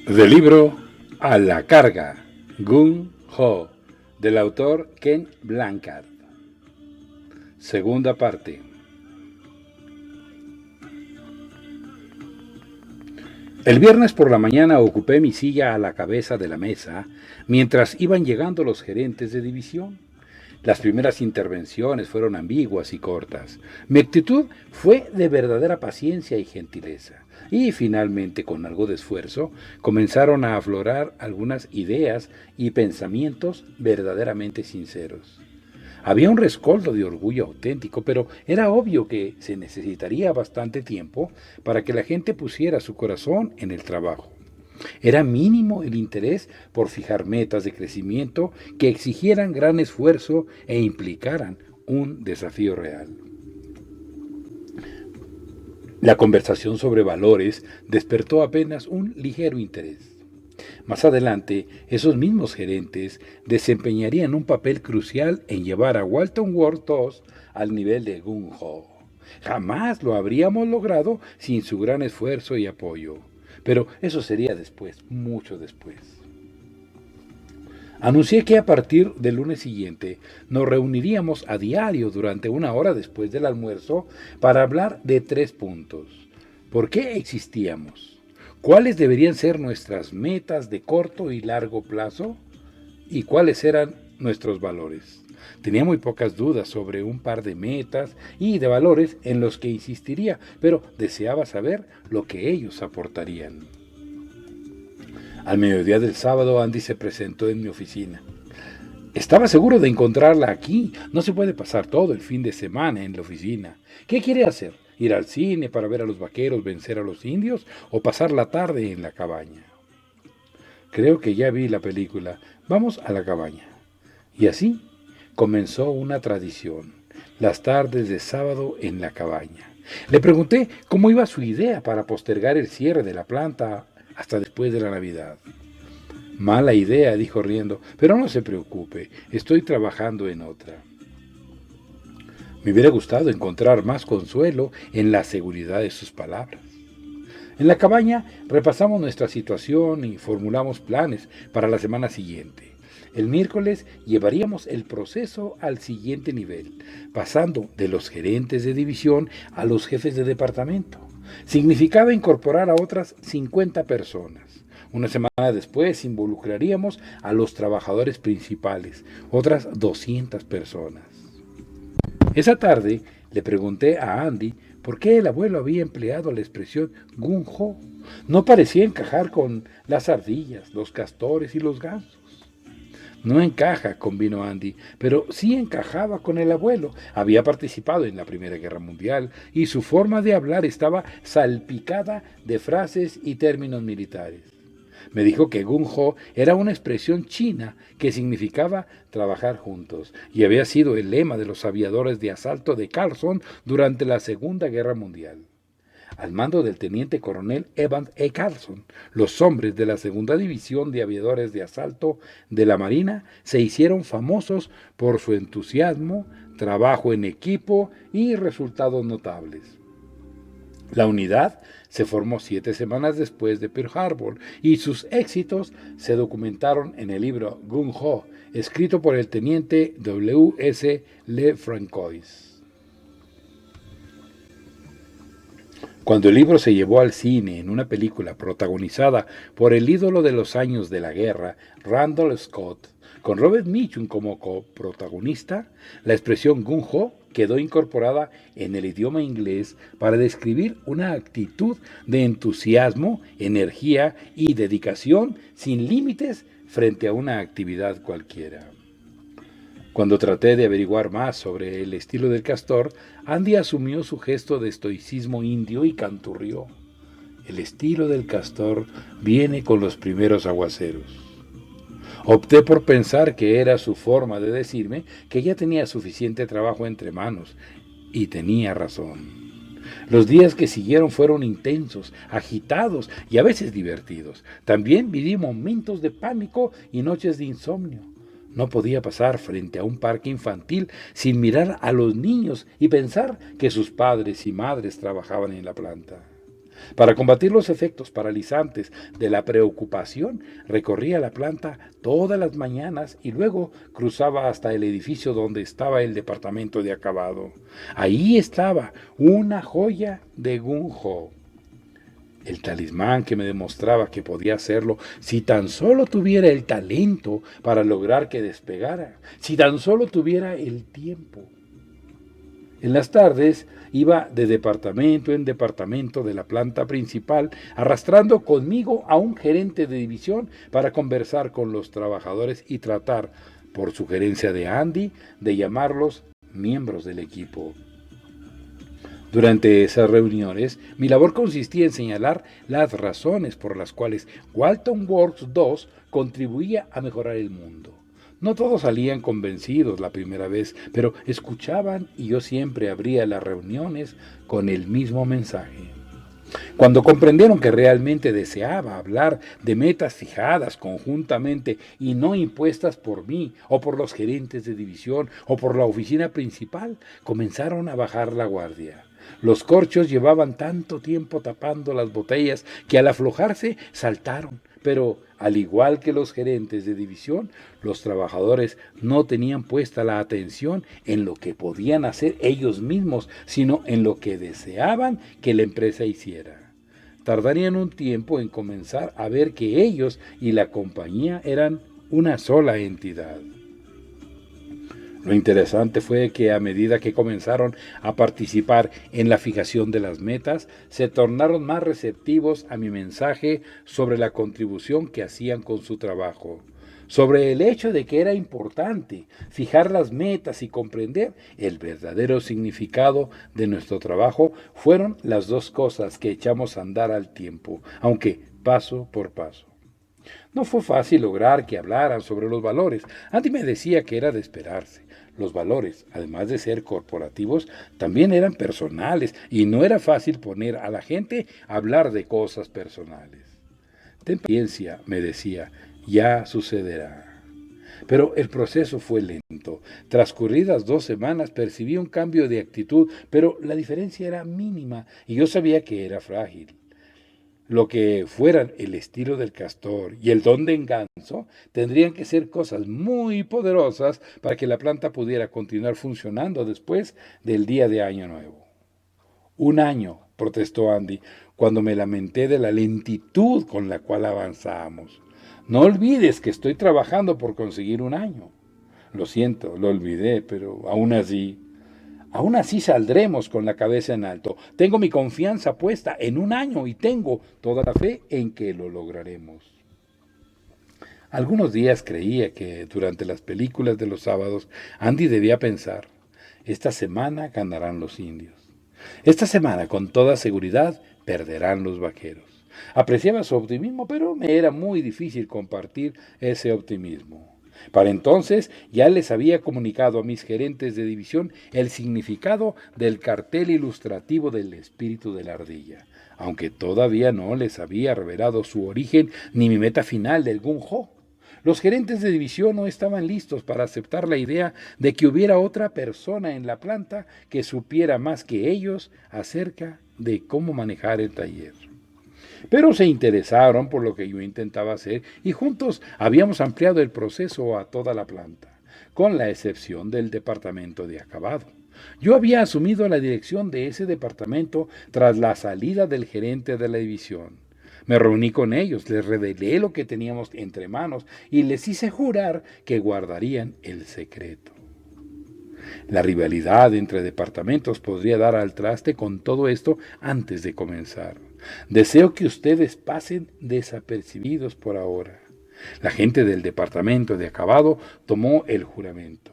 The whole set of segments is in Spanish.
Del libro A la carga, Gung Ho, del autor Ken Blanchard. Segunda parte. El viernes por la mañana ocupé mi silla a la cabeza de la mesa mientras iban llegando los gerentes de división. Las primeras intervenciones fueron ambiguas y cortas. Mi actitud fue de verdadera paciencia y gentileza. Y finalmente, con algo de esfuerzo, comenzaron a aflorar algunas ideas y pensamientos verdaderamente sinceros. Había un rescoldo de orgullo auténtico, pero era obvio que se necesitaría bastante tiempo para que la gente pusiera su corazón en el trabajo. Era mínimo el interés por fijar metas de crecimiento que exigieran gran esfuerzo e implicaran un desafío real. La conversación sobre valores despertó apenas un ligero interés. Más adelante, esos mismos gerentes desempeñarían un papel crucial en llevar a Walton World 2 al nivel de Gung Ho. Jamás lo habríamos logrado sin su gran esfuerzo y apoyo. Pero eso sería después, mucho después. Anuncié que a partir del lunes siguiente nos reuniríamos a diario durante una hora después del almuerzo para hablar de 3 puntos. ¿Por qué existíamos? ¿Cuáles deberían ser nuestras metas de corto y largo plazo? ¿Y cuáles eran nuestros valores? Tenía muy pocas dudas sobre un par de metas y de valores en los que insistiría, pero deseaba saber lo que ellos aportarían. Al mediodía del sábado, Andy se presentó en mi oficina. Estaba seguro de encontrarla aquí. No se puede pasar todo el fin de semana en la oficina. ¿Qué quiere hacer? ¿Ir al cine para ver a los vaqueros vencer a los indios o pasar la tarde en la cabaña? Creo que ya vi la película. Vamos a la cabaña. Y así comenzó una tradición. Las tardes de sábado en la cabaña. Le pregunté cómo iba su idea para postergar el cierre de la planta hasta después de la Navidad. Mala idea, dijo riendo, pero no se preocupe, estoy trabajando en otra. Me hubiera gustado encontrar más consuelo en la seguridad de sus palabras. En la cabaña repasamos nuestra situación y formulamos planes para la semana siguiente. El miércoles llevaríamos el proceso al siguiente nivel, pasando de los gerentes de división a los jefes de departamento. Significaba incorporar a otras 50 personas. Una semana después involucraríamos a los trabajadores principales, otras 200 personas. Esa tarde le pregunté a Andy por qué el abuelo había empleado la expresión Gung Ho. No parecía encajar con las ardillas, los castores y los gansos. No encaja, convino Andy, pero sí encajaba con el abuelo. Había participado en la Primera Guerra Mundial y su forma de hablar estaba salpicada de frases y términos militares. Me dijo que Gung Ho era una expresión china que significaba trabajar juntos y había sido el lema de los aviadores de asalto de Carson durante la Segunda Guerra Mundial. Al mando del teniente coronel Evans E. Carson, los hombres de la segunda división de aviadores de asalto de la Marina se hicieron famosos por su entusiasmo, trabajo en equipo y resultados notables. La unidad se formó 7 semanas después de Pearl Harbor y sus éxitos se documentaron en el libro Gung Ho, escrito por el teniente W. S. Lefrancois. Cuando el libro se llevó al cine en una película protagonizada por el ídolo de los años de la guerra, Randall Scott, con Robert Mitchum como coprotagonista, la expresión Gung Ho quedó incorporada en el idioma inglés para describir una actitud de entusiasmo, energía y dedicación sin límites frente a una actividad cualquiera. Cuando traté de averiguar más sobre el estilo del castor, Andy asumió su gesto de estoicismo indio y canturrió. El estilo del castor viene con los primeros aguaceros. Opté por pensar que era su forma de decirme que ya tenía suficiente trabajo entre manos, y tenía razón. Los días que siguieron fueron intensos, agitados y a veces divertidos. También viví momentos de pánico y noches de insomnio. No podía pasar frente a un parque infantil sin mirar a los niños y pensar que sus padres y madres trabajaban en la planta. Para combatir los efectos paralizantes de la preocupación, recorría la planta todas las mañanas y luego cruzaba hasta el edificio donde estaba el departamento de acabado. Ahí estaba una joya de Gung Ho. El talismán que me demostraba que podía hacerlo si tan solo tuviera el talento para lograr que despegara, si tan solo tuviera el tiempo. En las tardes iba de departamento en departamento de la planta principal, arrastrando conmigo a un gerente de división para conversar con los trabajadores y tratar, por sugerencia de Andy, de llamarlos miembros del equipo. Durante esas reuniones, mi labor consistía en señalar las razones por las cuales Walton Works 2 contribuía a mejorar el mundo. No todos salían convencidos la primera vez, pero escuchaban y yo siempre abría las reuniones con el mismo mensaje. Cuando comprendieron que realmente deseaba hablar de metas fijadas conjuntamente y no impuestas por mí o por los gerentes de división o por la oficina principal, comenzaron a bajar la guardia. Los corchos llevaban tanto tiempo tapando las botellas que al aflojarse saltaron, pero al igual que los gerentes de división, los trabajadores no tenían puesta la atención en lo que podían hacer ellos mismos, sino en lo que deseaban que la empresa hiciera. Tardarían un tiempo en comenzar a ver que ellos y la compañía eran una sola entidad. Lo interesante fue que a medida que comenzaron a participar en la fijación de las metas, se tornaron más receptivos a mi mensaje sobre la contribución que hacían con su trabajo, sobre el hecho de que era importante fijar las metas y comprender el verdadero significado de nuestro trabajo. Fueron las dos cosas que echamos a andar al tiempo, aunque paso por paso. No fue fácil lograr que hablaran sobre los valores. Andy me decía que era de esperarse. Los valores, además de ser corporativos, también eran personales y no era fácil poner a la gente a hablar de cosas personales. Ten paciencia, me decía, ya sucederá. Pero el proceso fue lento. Transcurridas 2 semanas percibí un cambio de actitud, pero la diferencia era mínima y yo sabía que era frágil. Lo que fueran el estilo del castor y el don de enganso tendrían que ser cosas muy poderosas para que la planta pudiera continuar funcionando después del día de Año Nuevo. 1 año, protestó Andy, cuando me lamenté de la lentitud con la cual avanzábamos. No olvides que estoy trabajando por conseguir 1 año. Lo siento, lo olvidé, pero aún así saldremos con la cabeza en alto. Tengo mi confianza puesta en 1 año y tengo toda la fe en que lo lograremos. Algunos días creía que durante las películas de los sábados Andy debía pensar, esta semana ganarán los indios. Esta semana con toda seguridad perderán los vaqueros. Apreciaba su optimismo, pero me era muy difícil compartir ese optimismo. Para entonces ya les había comunicado a mis gerentes de división el significado del cartel ilustrativo del espíritu de la ardilla, aunque todavía no les había revelado su origen ni mi meta final del Gung Ho. Los gerentes de división no estaban listos para aceptar la idea de que hubiera otra persona en la planta que supiera más que ellos acerca de cómo manejar el taller. Pero se interesaron por lo que yo intentaba hacer y juntos habíamos ampliado el proceso a toda la planta, con la excepción del departamento de acabado. Yo había asumido la dirección de ese departamento tras la salida del gerente de la división. Me reuní con ellos, les revelé lo que teníamos entre manos y les hice jurar que guardarían el secreto. La rivalidad entre departamentos podría dar al traste con todo esto antes de comenzar. Deseo que ustedes pasen desapercibidos por ahora. La gente del departamento de acabado tomó el juramento.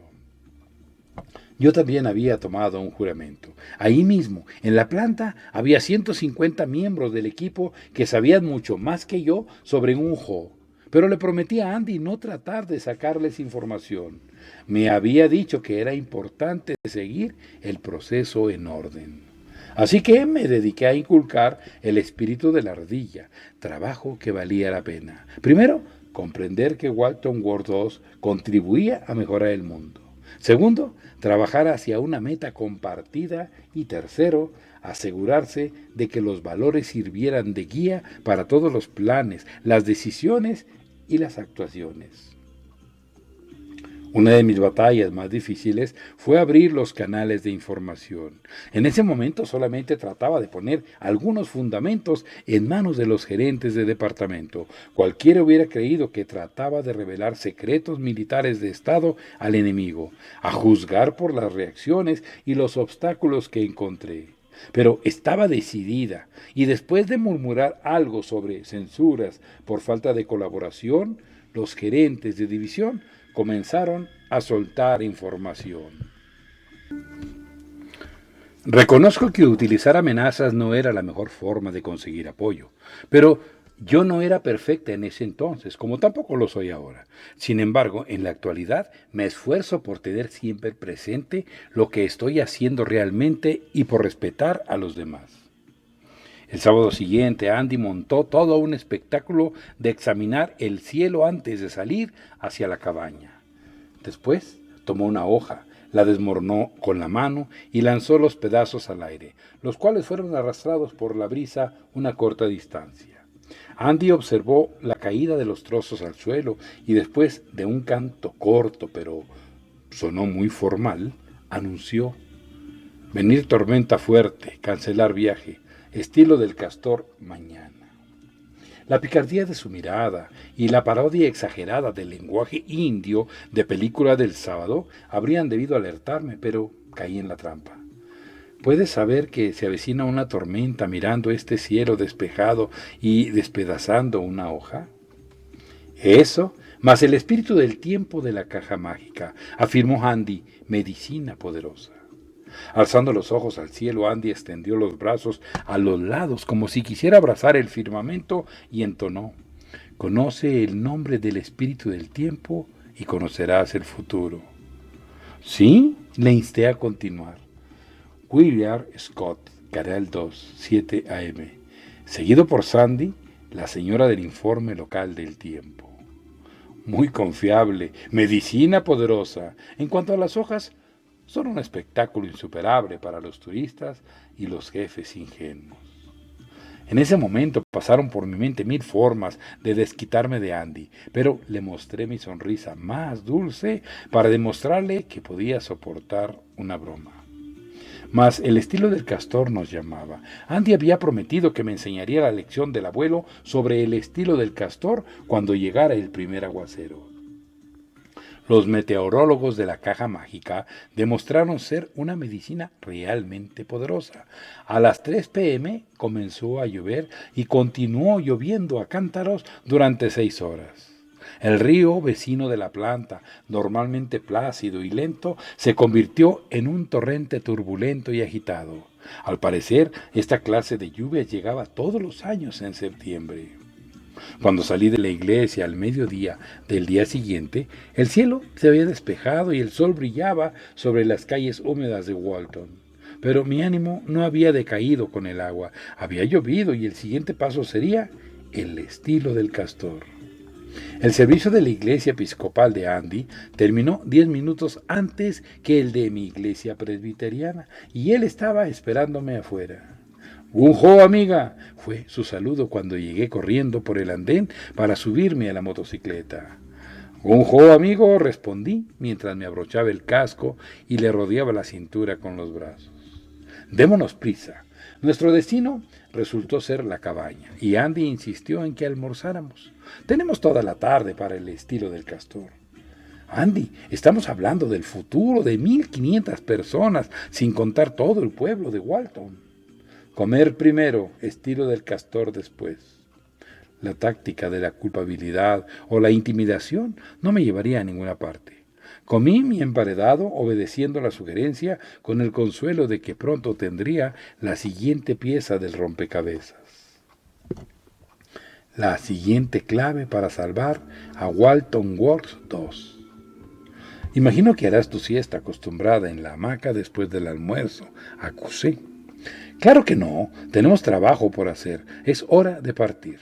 Yo también había tomado un juramento. Ahí mismo, en la planta, había 150 miembros del equipo que sabían mucho más que yo sobre Gung Ho. Pero le prometí a Andy no tratar de sacarles información. Me había dicho que era importante seguir el proceso en orden. Así que me dediqué a inculcar el espíritu de la ardilla, trabajo que valía la pena. Primero, comprender que Walton World 2 contribuía a mejorar el mundo. Segundo, trabajar hacia una meta compartida. Y tercero, asegurarse de que los valores sirvieran de guía para todos los planes, las decisiones y las actuaciones. Una de mis batallas más difíciles fue abrir los canales de información. En ese momento solamente trataba de poner algunos fundamentos en manos de los gerentes de departamento. Cualquiera hubiera creído que trataba de revelar secretos militares de Estado al enemigo, a juzgar por las reacciones y los obstáculos que encontré. Pero estaba decidida, y después de murmurar algo sobre censuras por falta de colaboración, los gerentes de división comenzaron a soltar información. Reconozco que utilizar amenazas no era la mejor forma de conseguir apoyo, pero yo no era perfecta en ese entonces, como tampoco lo soy ahora. Sin embargo, en la actualidad me esfuerzo por tener siempre presente lo que estoy haciendo realmente y por respetar a los demás. El sábado siguiente, Andy montó todo un espectáculo de examinar el cielo antes de salir hacia la cabaña. Después, tomó una hoja, la desmoronó con la mano y lanzó los pedazos al aire, los cuales fueron arrastrados por la brisa una corta distancia. Andy observó la caída de los trozos al suelo y después de un canto corto, pero sonó muy formal, anunció: venir tormenta fuerte, cancelar viaje. Estilo del Castor mañana. La picardía de su mirada y la parodia exagerada del lenguaje indio de película del sábado habrían debido alertarme, pero caí en la trampa. ¿Puedes saber que se avecina una tormenta mirando este cielo despejado y despedazando una hoja? Eso, más el espíritu del tiempo de la caja mágica, afirmó Andy, medicina poderosa. Alzando los ojos al cielo, Andy extendió los brazos a los lados como si quisiera abrazar el firmamento y entonó: conoce el nombre del espíritu del tiempo y conocerás el futuro. ¿Sí? Le insté a continuar. William Scott, Canal 2, 7 AM. Seguido por Sandy, la señora del informe local del tiempo. Muy confiable, medicina poderosa. En cuanto a las hojas, son un espectáculo insuperable para los turistas y los jefes ingenuos. En ese momento pasaron por mi mente 1000 formas de desquitarme de Andy, pero le mostré mi sonrisa más dulce para demostrarle que podía soportar una broma. Mas el estilo del Castor nos llamaba. Andy había prometido que me enseñaría la lección del abuelo sobre el estilo del Castor cuando llegara el primer aguacero. Los meteorólogos de la caja mágica demostraron ser una medicina realmente poderosa. A las 3 p.m. comenzó a llover y continuó lloviendo a cántaros durante 6 horas. El río vecino de la planta, normalmente plácido y lento, se convirtió en un torrente turbulento y agitado. Al parecer, esta clase de lluvia llegaba todos los años en septiembre. Cuando salí de la iglesia al mediodía del día siguiente, el cielo se había despejado y el sol brillaba sobre las calles húmedas de Walton. Pero mi ánimo no había decaído con el agua. Había llovido y el siguiente paso sería el estilo del Castor. El servicio de la iglesia episcopal de Andy terminó 10 minutos antes que el de mi iglesia presbiteriana y él estaba esperándome afuera. ¡Gun-ho, amiga! Fue su saludo cuando llegué corriendo por el andén para subirme a la motocicleta. ¡Gun-ho, amigo! Respondí mientras me abrochaba el casco y le rodeaba la cintura con los brazos. Démonos prisa. Nuestro destino resultó ser la cabaña y Andy insistió en que almorzáramos. Tenemos toda la tarde para el estilo del Castor. Andy, estamos hablando del futuro de 1500 personas, sin contar todo el pueblo de Walton. Comer primero, estilo del Castor después. La táctica de la culpabilidad o la intimidación no me llevaría a ninguna parte. Comí mi emparedado obedeciendo la sugerencia con el consuelo de que pronto tendría la siguiente pieza del rompecabezas. La siguiente clave para salvar a Walton Works 2. Imagino que harás tu siesta acostumbrada en la hamaca después del almuerzo, acusé. Claro que no, tenemos trabajo por hacer, es hora de partir.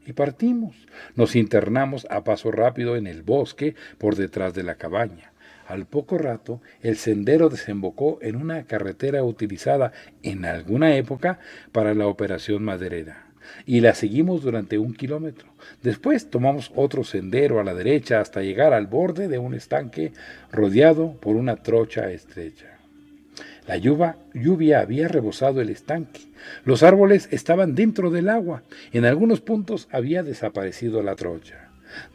Y partimos. Nos internamos a paso rápido en el bosque por detrás de la cabaña. Al poco rato, el sendero desembocó en una carretera utilizada en alguna época para la operación maderera, y la seguimos durante 1 kilómetro. Después tomamos otro sendero a la derecha hasta llegar al borde de un estanque rodeado por una trocha estrecha. La lluvia había rebosado el estanque. Los árboles estaban dentro del agua. En algunos puntos había desaparecido la trocha.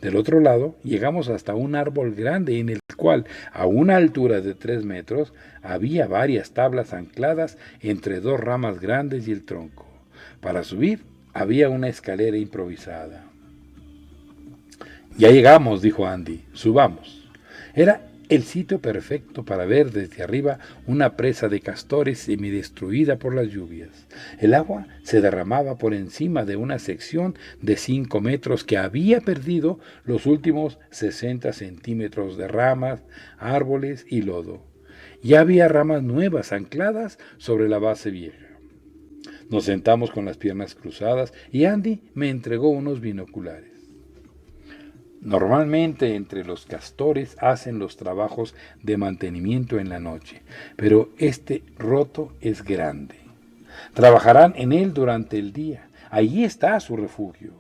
Del otro lado llegamos hasta un árbol grande en el cual, a una altura de 3 metros, había varias tablas ancladas entre dos ramas grandes y el tronco. Para subir había una escalera improvisada. Ya llegamos, dijo Andy, subamos. Era el sitio perfecto para ver desde arriba una presa de castores semidestruida por las lluvias. El agua se derramaba por encima de una sección de 5 metros que había perdido los últimos 60 centímetros de ramas, árboles y lodo. Ya había ramas nuevas ancladas sobre la base vieja. Nos sentamos con las piernas cruzadas y Andy me entregó unos binoculares. Normalmente entre los castores hacen los trabajos de mantenimiento en la noche, pero este roto es grande. Trabajarán en él durante el día. Allí está su refugio.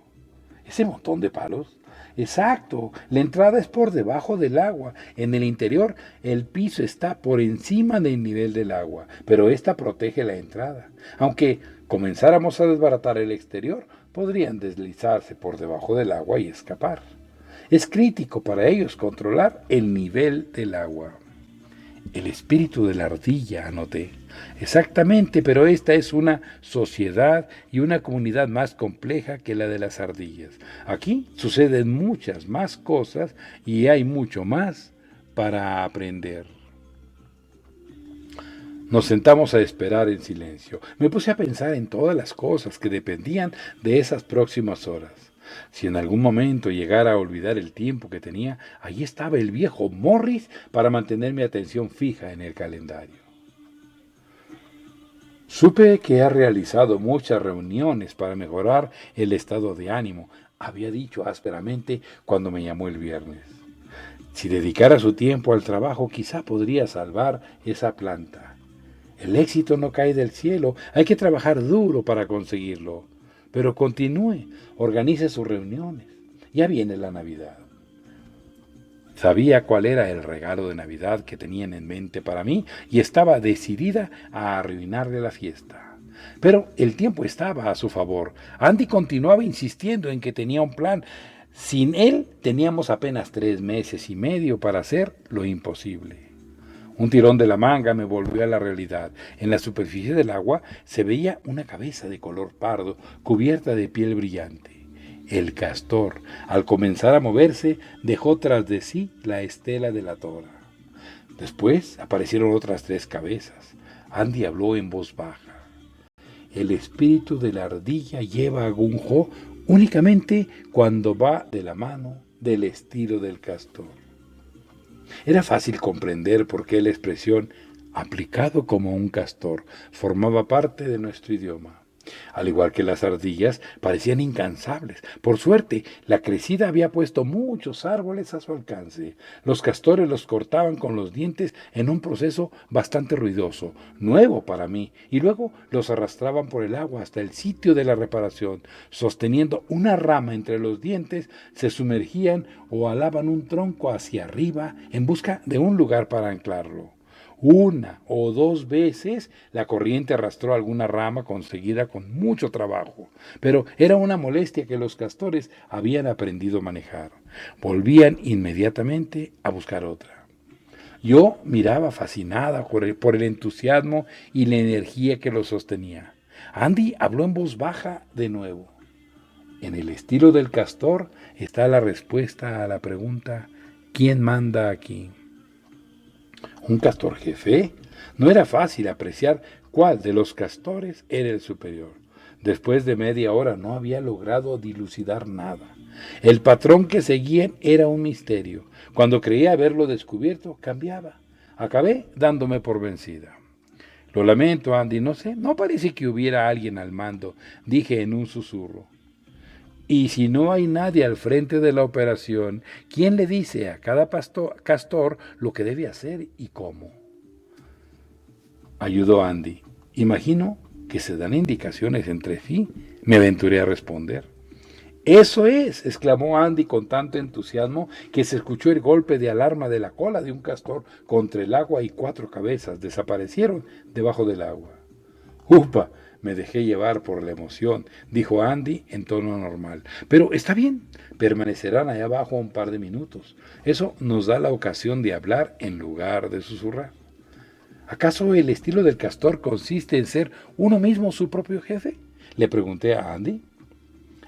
¿Ese montón de palos? Exacto, la entrada es por debajo del agua. En el interior el piso está por encima del nivel del agua, pero esta protege la entrada. Aunque comenzáramos a desbaratar el exterior, podrían deslizarse por debajo del agua y escapar. Es crítico para ellos controlar el nivel del agua. El espíritu de la ardilla, anoté. Exactamente, pero esta es una sociedad y una comunidad más compleja que la de las ardillas. Aquí suceden muchas más cosas y hay mucho más para aprender. Nos sentamos a esperar en silencio. Me puse a pensar en todas las cosas que dependían de esas próximas horas. Si en algún momento llegara a olvidar el tiempo que tenía, allí estaba el viejo Morris para mantener mi atención fija en el calendario. Supe que ha realizado muchas reuniones para mejorar el estado de ánimo, había dicho ásperamente cuando me llamó el viernes. Si dedicara su tiempo al trabajo, quizá podría salvar esa planta. El éxito no cae del cielo, hay que trabajar duro para conseguirlo. Pero continúe, organice sus reuniones. Ya viene la Navidad. Sabía cuál era el regalo de Navidad que tenían en mente para mí y estaba decidida a arruinarle la fiesta. Pero el tiempo estaba a su favor. Andy continuaba insistiendo en que tenía un plan. Sin él teníamos apenas 3 meses y medio para hacer lo imposible. Un tirón de la manga me volvió a la realidad. En la superficie del agua se veía una cabeza de color pardo cubierta de piel brillante. El castor, al comenzar a moverse, dejó tras de sí la estela de la tora. Después aparecieron otras 3 cabezas. Andy habló en voz baja. El espíritu de la ardilla lleva a Gung Ho únicamente cuando va de la mano del estilo del castor. Era fácil comprender por qué la expresión aplicado como un castor formaba parte de nuestro idioma. Al igual que las ardillas, parecían incansables. Por suerte, la crecida había puesto muchos árboles a su alcance. Los castores los cortaban con los dientes en un proceso bastante ruidoso, nuevo para mí, y luego los arrastraban por el agua hasta el sitio de la reparación. Sosteniendo una rama entre los dientes, se sumergían o alaban un tronco hacia arriba en busca de un lugar para anclarlo. 1 o 2 veces la corriente arrastró alguna rama conseguida con mucho trabajo, pero era una molestia que los castores habían aprendido a manejar. Volvían inmediatamente a buscar otra. Yo miraba fascinada por el entusiasmo y la energía que los sostenía. Andy habló en voz baja de nuevo. En el estilo del castor está la respuesta a la pregunta ¿quién manda aquí? ¿Un castor jefe? No era fácil apreciar cuál de los castores era el superior. Después de media hora no había logrado dilucidar nada. El patrón que seguían era un misterio. Cuando creía haberlo descubierto, cambiaba. Acabé dándome por vencida. Lo lamento, Andy, no sé, no parece que hubiera alguien al mando, dije en un susurro. Y si no hay nadie al frente de la operación, ¿quién le dice a cada castor lo que debe hacer y cómo? Ayudó Andy. Imagino que se dan indicaciones entre sí, me aventuré a responder. Eso es, exclamó Andy con tanto entusiasmo que se escuchó el golpe de alarma de la cola de un castor contra el agua y 4 cabezas desaparecieron debajo del agua. ¡Upa! Me dejé llevar por la emoción, dijo Andy en tono normal. Pero está bien, permanecerán allá abajo un par de minutos. Eso nos da la ocasión de hablar en lugar de susurrar. ¿Acaso el estilo del castor consiste en ser uno mismo su propio jefe? Le pregunté a Andy.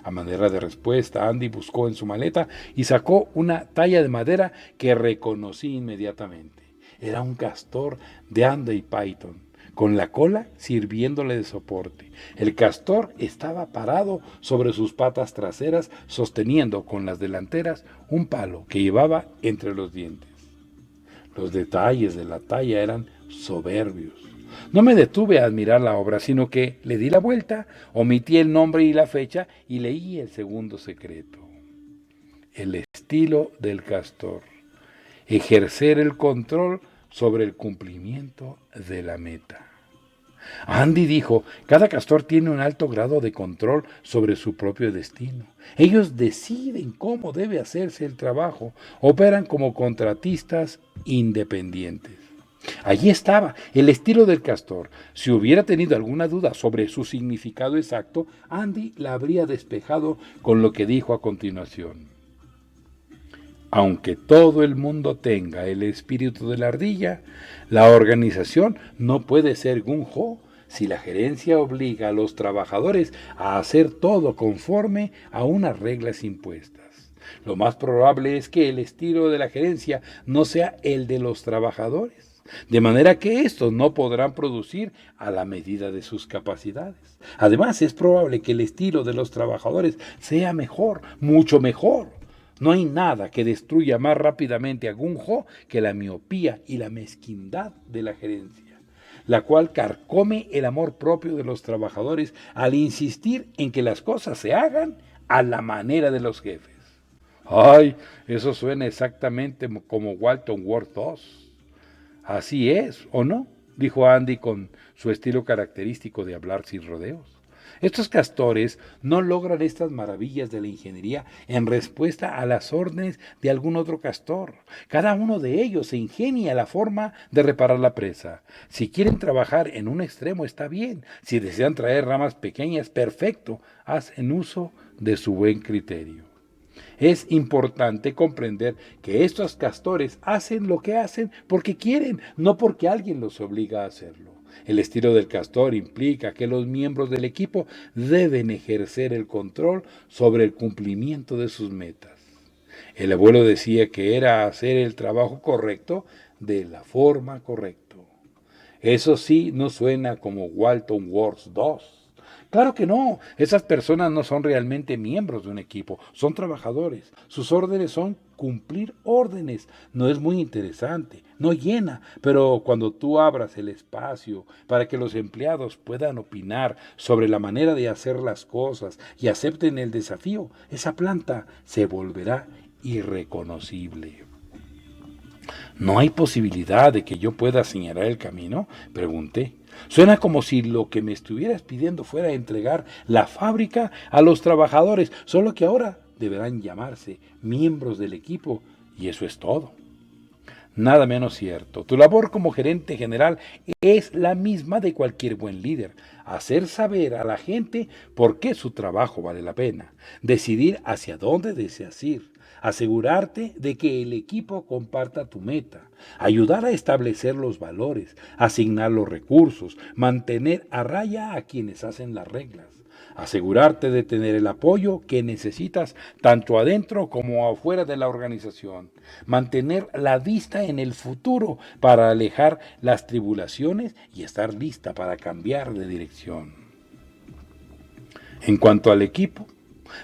A manera de respuesta, Andy buscó en su maleta y sacó una talla de madera que reconocí inmediatamente. Era un castor de Andy Python, con la cola sirviéndole de soporte. El castor estaba parado sobre sus patas traseras, sosteniendo con las delanteras un palo que llevaba entre los dientes. Los detalles de la talla eran soberbios. No me detuve a admirar la obra, sino que le di la vuelta, omití el nombre y la fecha y leí el segundo secreto. El estilo del castor. Ejercer el control sobre el cumplimiento de la meta. Andy dijo, cada castor tiene un alto grado de control sobre su propio destino. Ellos deciden cómo debe hacerse el trabajo, operan como contratistas independientes. Allí estaba el estilo del castor. Si hubiera tenido alguna duda sobre su significado exacto, Andy la habría despejado con lo que dijo a continuación. Aunque todo el mundo tenga el espíritu de la ardilla, la organización no puede ser gung-ho si la gerencia obliga a los trabajadores a hacer todo conforme a unas reglas impuestas. Lo más probable es que el estilo de la gerencia no sea el de los trabajadores, de manera que estos no podrán producir a la medida de sus capacidades. Además, es probable que el estilo de los trabajadores sea mejor, mucho mejor. No hay nada que destruya más rápidamente a gung-ho que la miopía y la mezquindad de la gerencia, la cual carcome el amor propio de los trabajadores al insistir en que las cosas se hagan a la manera de los jefes. ¡Ay! Eso suena exactamente como Walton Ward 2. Así es, ¿o no? Dijo Andy con su estilo característico de hablar sin rodeos. Estos castores no logran estas maravillas de la ingeniería en respuesta a las órdenes de algún otro castor. Cada uno de ellos se ingenia la forma de reparar la presa. Si quieren trabajar en un extremo está bien. Si desean traer ramas pequeñas, perfecto. Hacen uso de su buen criterio. Es importante comprender que estos castores hacen lo que hacen porque quieren, no porque alguien los obliga a hacerlo. El estilo del castor implica que los miembros del equipo deben ejercer el control sobre el cumplimiento de sus metas. El abuelo decía que era hacer el trabajo correcto de la forma correcta. Eso sí no suena como Walton Wars 2. Claro que no, esas personas no son realmente miembros de un equipo, son trabajadores. Sus órdenes son cumplir órdenes. No es muy interesante, no llena, pero cuando tú abras el espacio para que los empleados puedan opinar sobre la manera de hacer las cosas y acepten el desafío, esa planta se volverá irreconocible. ¿No hay posibilidad de que yo pueda señalar el camino?, pregunté. Suena como si lo que me estuvieras pidiendo fuera entregar la fábrica a los trabajadores, solo que ahora deberán llamarse miembros del equipo y eso es todo. Nada menos cierto. Tu labor como gerente general es la misma de cualquier buen líder. Hacer saber a la gente por qué su trabajo vale la pena. Decidir hacia dónde deseas ir. Asegurarte de que el equipo comparta tu meta, ayudar a establecer los valores, asignar los recursos, mantener a raya a quienes hacen las reglas, asegurarte de tener el apoyo que necesitas tanto adentro como afuera de la organización, mantener la vista en el futuro para alejar las tribulaciones y estar lista para cambiar de dirección. En cuanto al equipo,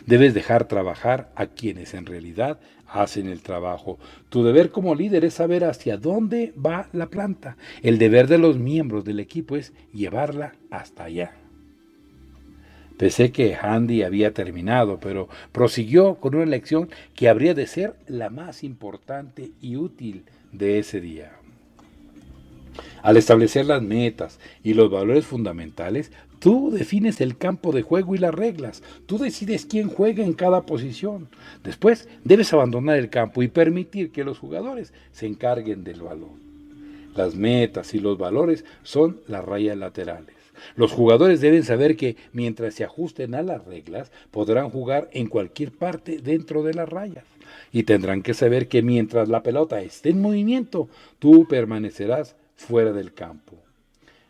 debes dejar trabajar a quienes en realidad hacen el trabajo. Tu deber como líder es saber hacia dónde va la planta. El deber de los miembros del equipo es llevarla hasta allá. Pensé que Andy había terminado, pero prosiguió con una lección que habría de ser la más importante y útil de ese día. Al establecer las metas y los valores fundamentales, tú defines el campo de juego y las reglas. Tú decides quién juega en cada posición. Después, debes abandonar el campo y permitir que los jugadores se encarguen del balón. Las metas y los valores son las rayas laterales. Los jugadores deben saber que mientras se ajusten a las reglas, podrán jugar en cualquier parte dentro de las rayas. Y tendrán que saber que mientras la pelota esté en movimiento, tú permanecerás fuera del campo.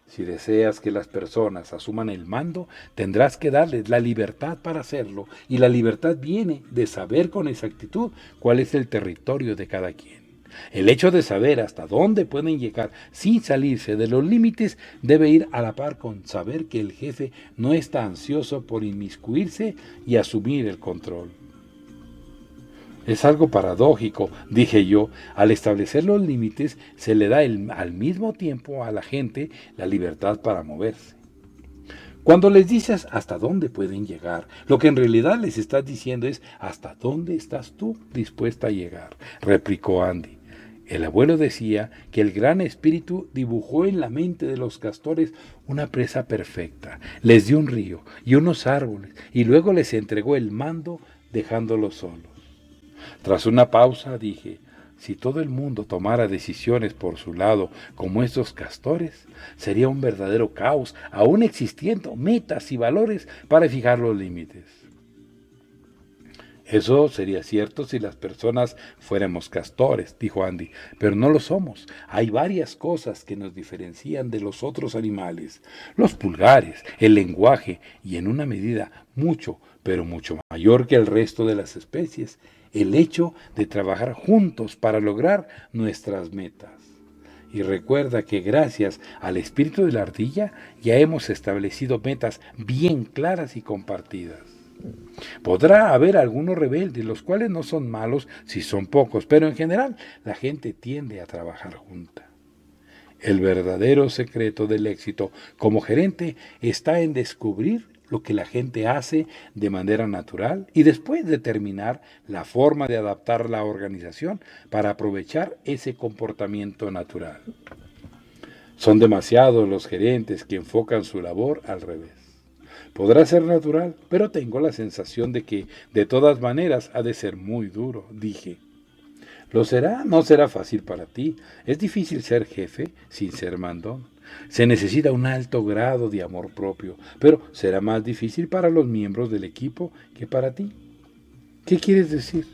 Si deseas que las personas asuman el mando, tendrás que darles la libertad para hacerlo, y la libertad viene de saber con exactitud cuál es el territorio de cada quien. El hecho de saber hasta dónde pueden llegar sin salirse de los límites debe ir a la par con saber que el jefe no está ansioso por inmiscuirse y asumir el control. Es algo paradójico, dije yo, al establecer los límites se le da al mismo tiempo a la gente la libertad para moverse. Cuando les dices hasta dónde pueden llegar, lo que en realidad les estás diciendo es hasta dónde estás tú dispuesta a llegar, replicó Andy. El abuelo decía que el Gran Espíritu dibujó en la mente de los castores una presa perfecta, les dio un río y unos árboles, y luego les entregó el mando dejándolos solos. Tras una pausa dije, si todo el mundo tomara decisiones por su lado como estos castores, sería un verdadero caos, aún existiendo metas y valores para fijar los límites. Eso sería cierto si las personas fuéramos castores, dijo Andy, pero no lo somos. Hay varias cosas que nos diferencian de los otros animales. Los pulgares, el lenguaje y en una medida mucho, pero mucho mayor que el resto de las especies, el hecho de trabajar juntos para lograr nuestras metas. Y recuerda que gracias al espíritu de la ardilla ya hemos establecido metas bien claras y compartidas. Podrá haber algunos rebeldes, los cuales no son malos si son pocos, pero en general la gente tiende a trabajar junta. El verdadero secreto del éxito como gerente está en descubrir lo que la gente hace de manera natural y después determinar la forma de adaptar la organización para aprovechar ese comportamiento natural. Son demasiados los gerentes que enfocan su labor al revés. Podrá ser natural, pero tengo la sensación de que de todas maneras ha de ser muy duro, dije. Lo será, no será fácil para ti. Es difícil ser jefe sin ser mandón. Se necesita un alto grado de amor propio, pero será más difícil para los miembros del equipo que para ti. ¿Qué quieres decir?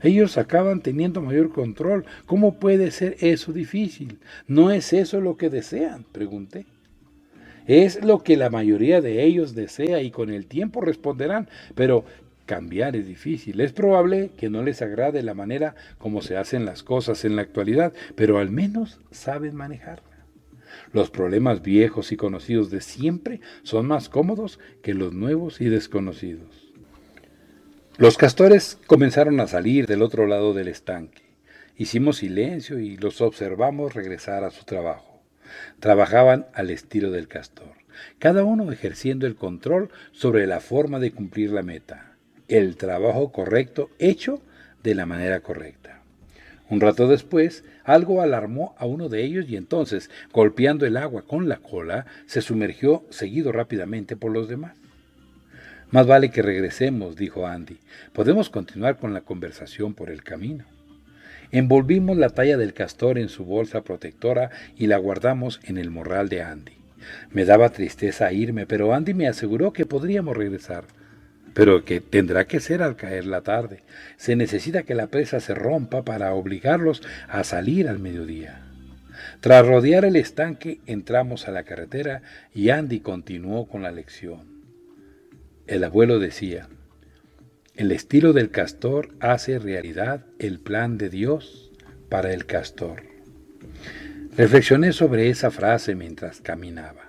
Ellos acaban teniendo mayor control. ¿Cómo puede ser eso difícil? ¿No es eso lo que desean?, pregunté. Es lo que la mayoría de ellos desea y con el tiempo responderán, pero cambiar es difícil. Es probable que no les agrade la manera como se hacen las cosas en la actualidad, pero al menos saben manejarla. Los problemas viejos y conocidos de siempre son más cómodos que los nuevos y desconocidos. Los castores comenzaron a salir del otro lado del estanque. Hicimos silencio y los observamos regresar a su trabajo. Trabajaban al estilo del castor, cada uno ejerciendo el control sobre la forma de cumplir la meta, el trabajo correcto hecho de la manera correcta. Un rato después, algo alarmó a uno de ellos y entonces, golpeando el agua con la cola, se sumergió seguido rápidamente por los demás. Más vale que regresemos, dijo Andy. Podemos continuar con la conversación por el camino. Envolvimos la talla del castor en su bolsa protectora y la guardamos en el morral de Andy. Me daba tristeza irme, pero Andy me aseguró que podríamos regresar. Pero que tendrá que ser al caer la tarde. Se necesita que la presa se rompa para obligarlos a salir al mediodía. Tras rodear el estanque, entramos a la carretera y Andy continuó con la lección. El abuelo decía, el estilo del castor hace realidad el plan de Dios para el castor. Reflexioné sobre esa frase mientras caminaba.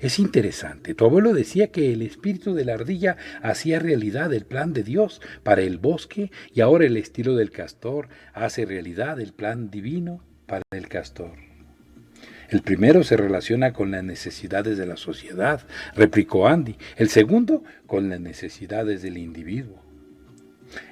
Es interesante, tu abuelo decía que el espíritu de la ardilla hacía realidad el plan de Dios para el bosque y ahora el estilo del castor hace realidad el plan divino para el castor. El primero se relaciona con las necesidades de la sociedad, replicó Andy. El segundo, con las necesidades del individuo.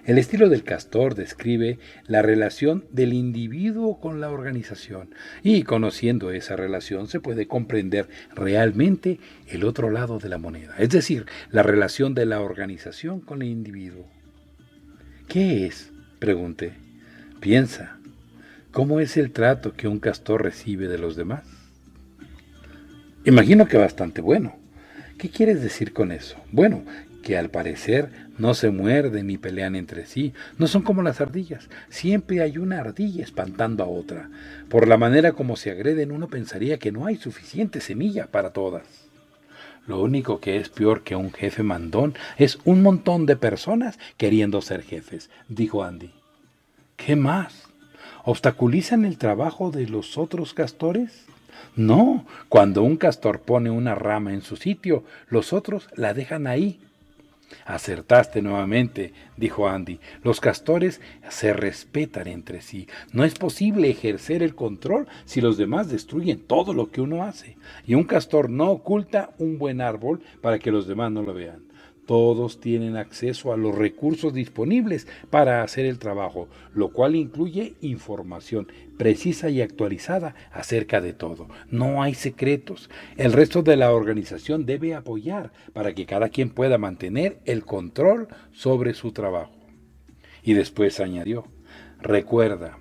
El estilo del Castor describe la relación del individuo con la organización y conociendo esa relación se puede comprender realmente el otro lado de la moneda, es decir, la relación de la organización con el individuo. ¿Qué es?, pregunté. Piensa, ¿cómo es el trato que un castor recibe de los demás? Imagino que bastante bueno. ¿Qué quieres decir con eso? Bueno, que al parecer no se muerden ni pelean entre sí, no son como las ardillas, siempre hay una ardilla espantando a otra. Por la manera como se agreden uno pensaría que no hay suficiente semilla para todas. Lo único que es peor que un jefe mandón es un montón de personas queriendo ser jefes, dijo Andy. ¿Qué más? ¿Obstaculizan el trabajo de los otros castores? No, cuando un castor pone una rama en su sitio, los otros la dejan ahí. Acertaste nuevamente, dijo Andy. Los castores se respetan entre sí. No es posible ejercer el control si los demás destruyen todo lo que uno hace. Y un castor no oculta un buen árbol para que los demás no lo vean. Todos tienen acceso a los recursos disponibles para hacer el trabajo, lo cual incluye información precisa y actualizada acerca de todo. No hay secretos. El resto de la organización debe apoyar para que cada quien pueda mantener el control sobre su trabajo. Y después añadió, recuerda,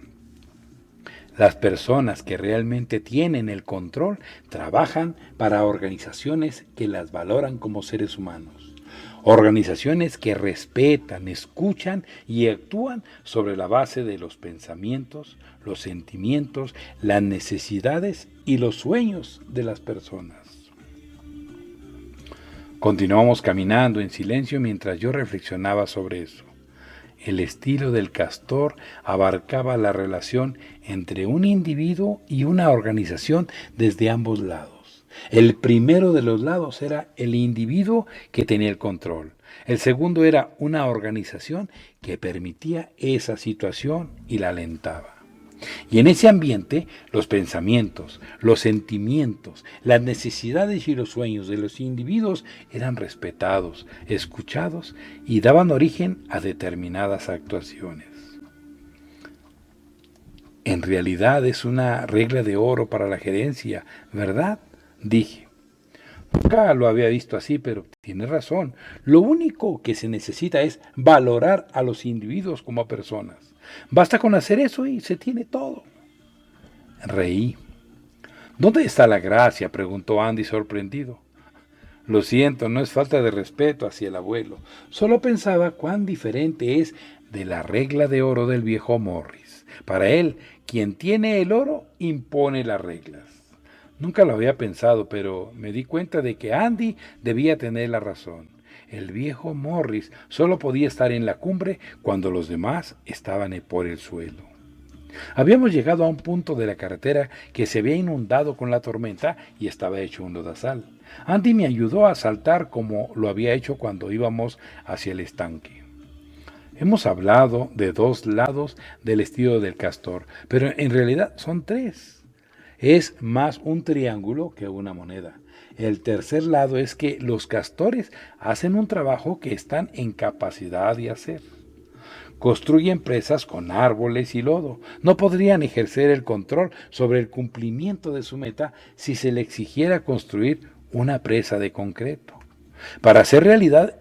las personas que realmente tienen el control trabajan para organizaciones que las valoran como seres humanos. Organizaciones que respetan, escuchan y actúan sobre la base de los pensamientos, los sentimientos, las necesidades y los sueños de las personas. Continuamos caminando en silencio mientras yo reflexionaba sobre eso. El estilo del castor abarcaba la relación entre un individuo y una organización desde ambos lados. El primero de los lados era el individuo que tenía el control. El segundo era una organización que permitía esa situación y la alentaba. Y en ese ambiente, los pensamientos, los sentimientos, las necesidades y los sueños de los individuos eran respetados, escuchados y daban origen a determinadas actuaciones. En realidad es una regla de oro para la gerencia, ¿verdad?, dije. Nunca lo había visto así, pero tiene razón. Lo único que se necesita es valorar a los individuos como personas. Basta con hacer eso y se tiene todo. Reí. ¿Dónde está la gracia?, preguntó Andy sorprendido. Lo siento, no es falta de respeto hacia el abuelo. Solo pensaba cuán diferente es de la regla de oro del viejo Morris. Para él, quien tiene el oro impone las reglas. Nunca lo había pensado, pero me di cuenta de que Andy debía tener la razón. El viejo Morris solo podía estar en la cumbre cuando los demás estaban por el suelo. Habíamos llegado a un punto de la carretera que se había inundado con la tormenta y estaba hecho un lodazal. Andy me ayudó a saltar como lo había hecho cuando íbamos hacia el estanque. Hemos hablado de dos lados del estilo del castor, pero en realidad son tres. Es más un triángulo que una moneda. El tercer lado es que los castores hacen un trabajo que están en capacidad de hacer. Construyen presas con árboles y lodo. No podrían ejercer el control sobre el cumplimiento de su meta si se le exigiera construir una presa de concreto. Para hacer realidad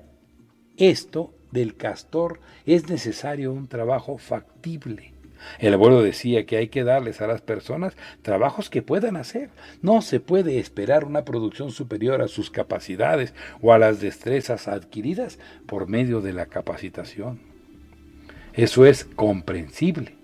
esto del castor es necesario un trabajo factible. El abuelo decía que hay que darles a las personas trabajos que puedan hacer. No se puede esperar una producción superior a sus capacidades o a las destrezas adquiridas por medio de la capacitación. Eso es comprensible.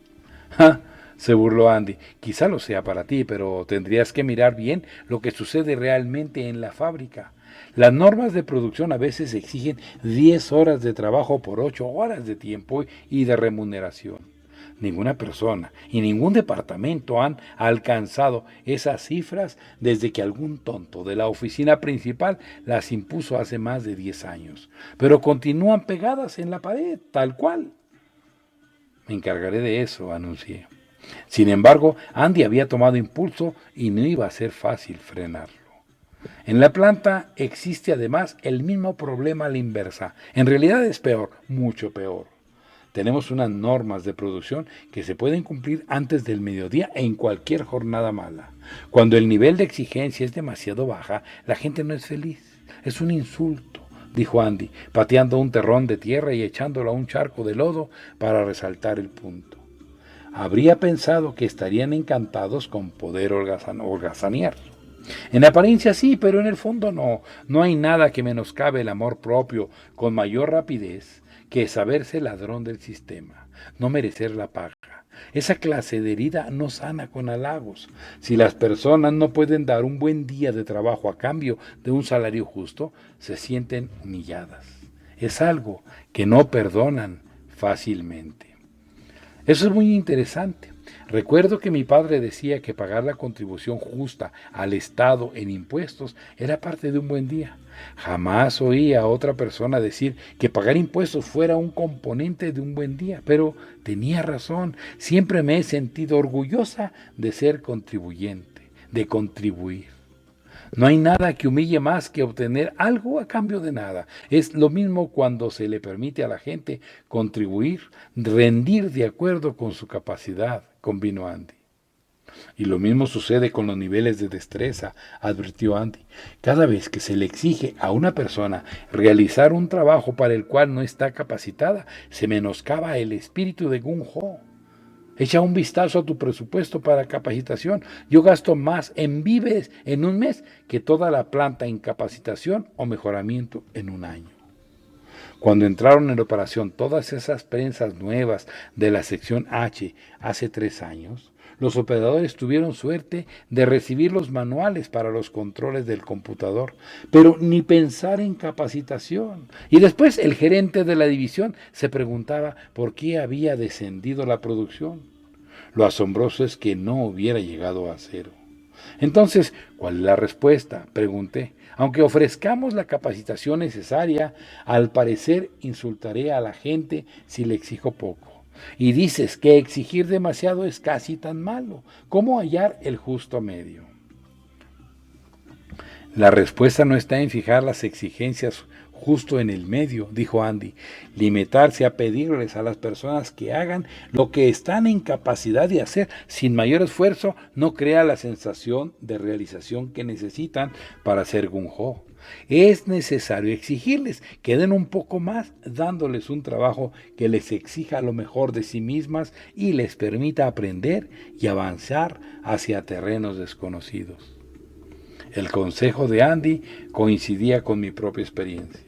¡Ja!, se burló Andy. Quizá lo sea para ti, pero tendrías que mirar bien lo que sucede realmente en la fábrica. Las normas de producción a veces exigen 10 horas de trabajo por 8 horas de tiempo y de remuneración. Ninguna persona y ningún departamento han alcanzado esas cifras desde que algún tonto de la oficina principal las impuso hace más de 10 años. Pero continúan pegadas en la pared, tal cual. Me encargaré de eso, anuncié. Sin embargo, Andy había tomado impulso y no iba a ser fácil frenarlo. En la planta existe además el mismo problema a la inversa. En realidad es peor, mucho peor. Tenemos unas normas de producción que se pueden cumplir antes del mediodía en cualquier jornada mala. Cuando el nivel de exigencia es demasiado baja, la gente no es feliz. Es un insulto, dijo Andy, pateando un terrón de tierra y echándolo a un charco de lodo para resaltar el punto. Habría pensado que estarían encantados con poder holgazanearlo. En apariencia sí, pero en el fondo no. No hay nada que menoscabe el amor propio con mayor rapidez que saberse ladrón del sistema, no merecer la paga. Esa clase de herida no sana con halagos. Si las personas no pueden dar un buen día de trabajo a cambio de un salario justo, se sienten humilladas. Es algo que no perdonan fácilmente. Eso es muy interesante. Recuerdo que mi padre decía que pagar la contribución justa al Estado en impuestos era parte de un buen día. Jamás oí a otra persona decir que pagar impuestos fuera un componente de un buen día, pero tenía razón. Siempre me he sentido orgullosa de ser contribuyente, de contribuir. No hay nada que humille más que obtener algo a cambio de nada. Es lo mismo cuando se le permite a la gente contribuir, rendir de acuerdo con su capacidad, convino Andy. Y lo mismo sucede con los niveles de destreza, advirtió Andy. Cada vez que se le exige a una persona realizar un trabajo para el cual no está capacitada, se menoscaba el espíritu de Gung Ho. Echa un vistazo a tu presupuesto para capacitación. Yo gasto más en víveres en un mes que toda la planta en capacitación o mejoramiento en un año. Cuando entraron en operación todas esas prensas nuevas de la sección H hace 3 años, los operadores tuvieron suerte de recibir los manuales para los controles del computador, pero ni pensar en capacitación. Y después el gerente de la división se preguntaba por qué había descendido la producción. Lo asombroso es que no hubiera llegado a cero. Entonces, ¿cuál es la respuesta?, pregunté. Aunque ofrezcamos la capacitación necesaria, al parecer insultaré a la gente si le exijo poco. Y dices que exigir demasiado es casi tan malo. ¿Cómo hallar el justo medio? La respuesta no está en fijar las exigencias justo en el medio, dijo Andy. Limitarse a pedirles a las personas que hagan lo que están en capacidad de hacer sin mayor esfuerzo no crea la sensación de realización que necesitan para ser Gung Ho. Es necesario exigirles que den un poco más, dándoles un trabajo que les exija lo mejor de sí mismas y les permita aprender y avanzar hacia terrenos desconocidos. El consejo de Andy coincidía con mi propia experiencia.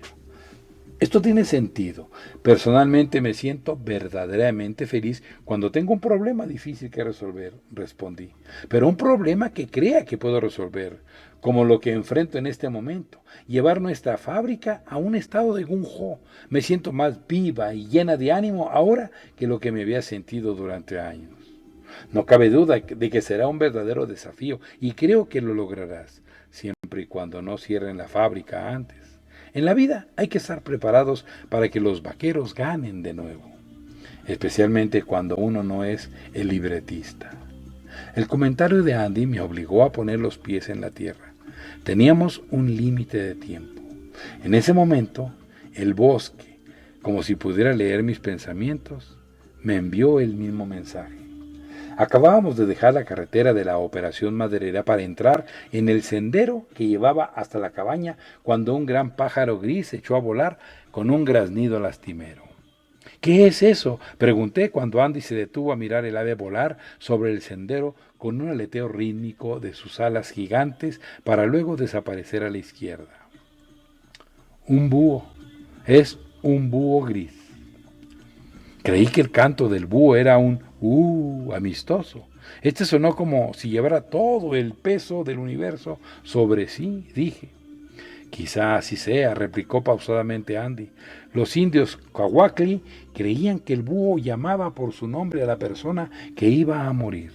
Esto tiene sentido. Personalmente me siento verdaderamente feliz cuando tengo un problema difícil que resolver, respondí. Pero un problema que crea que puedo resolver, como lo que enfrento en este momento, llevar nuestra fábrica a un estado de Gung Ho. Me siento más viva y llena de ánimo ahora que lo que me había sentido durante años. No cabe duda de que será un verdadero desafío y creo que lo lograrás, siempre y cuando no cierren la fábrica antes. En la vida hay que estar preparados para que los vaqueros ganen de nuevo, especialmente cuando uno no es el libretista. El comentario de Andy me obligó a poner los pies en la tierra. Teníamos un límite de tiempo. En ese momento, el bosque, como si pudiera leer mis pensamientos, me envió el mismo mensaje. Acabábamos de dejar la carretera de la operación maderera para entrar en el sendero que llevaba hasta la cabaña cuando un gran pájaro gris echó a volar con un graznido lastimero. ¿Qué es eso?, pregunté cuando Andy se detuvo a mirar el ave volar sobre el sendero con un aleteo rítmico de sus alas gigantes para luego desaparecer a la izquierda. Un búho. Es un búho gris. Creí que el canto del búho era un amistoso. Este sonó como si llevara todo el peso del universo sobre sí, dije. Quizá así sea, replicó pausadamente Andy. Los indios Kawakli creían que el búho llamaba por su nombre a la persona que iba a morir.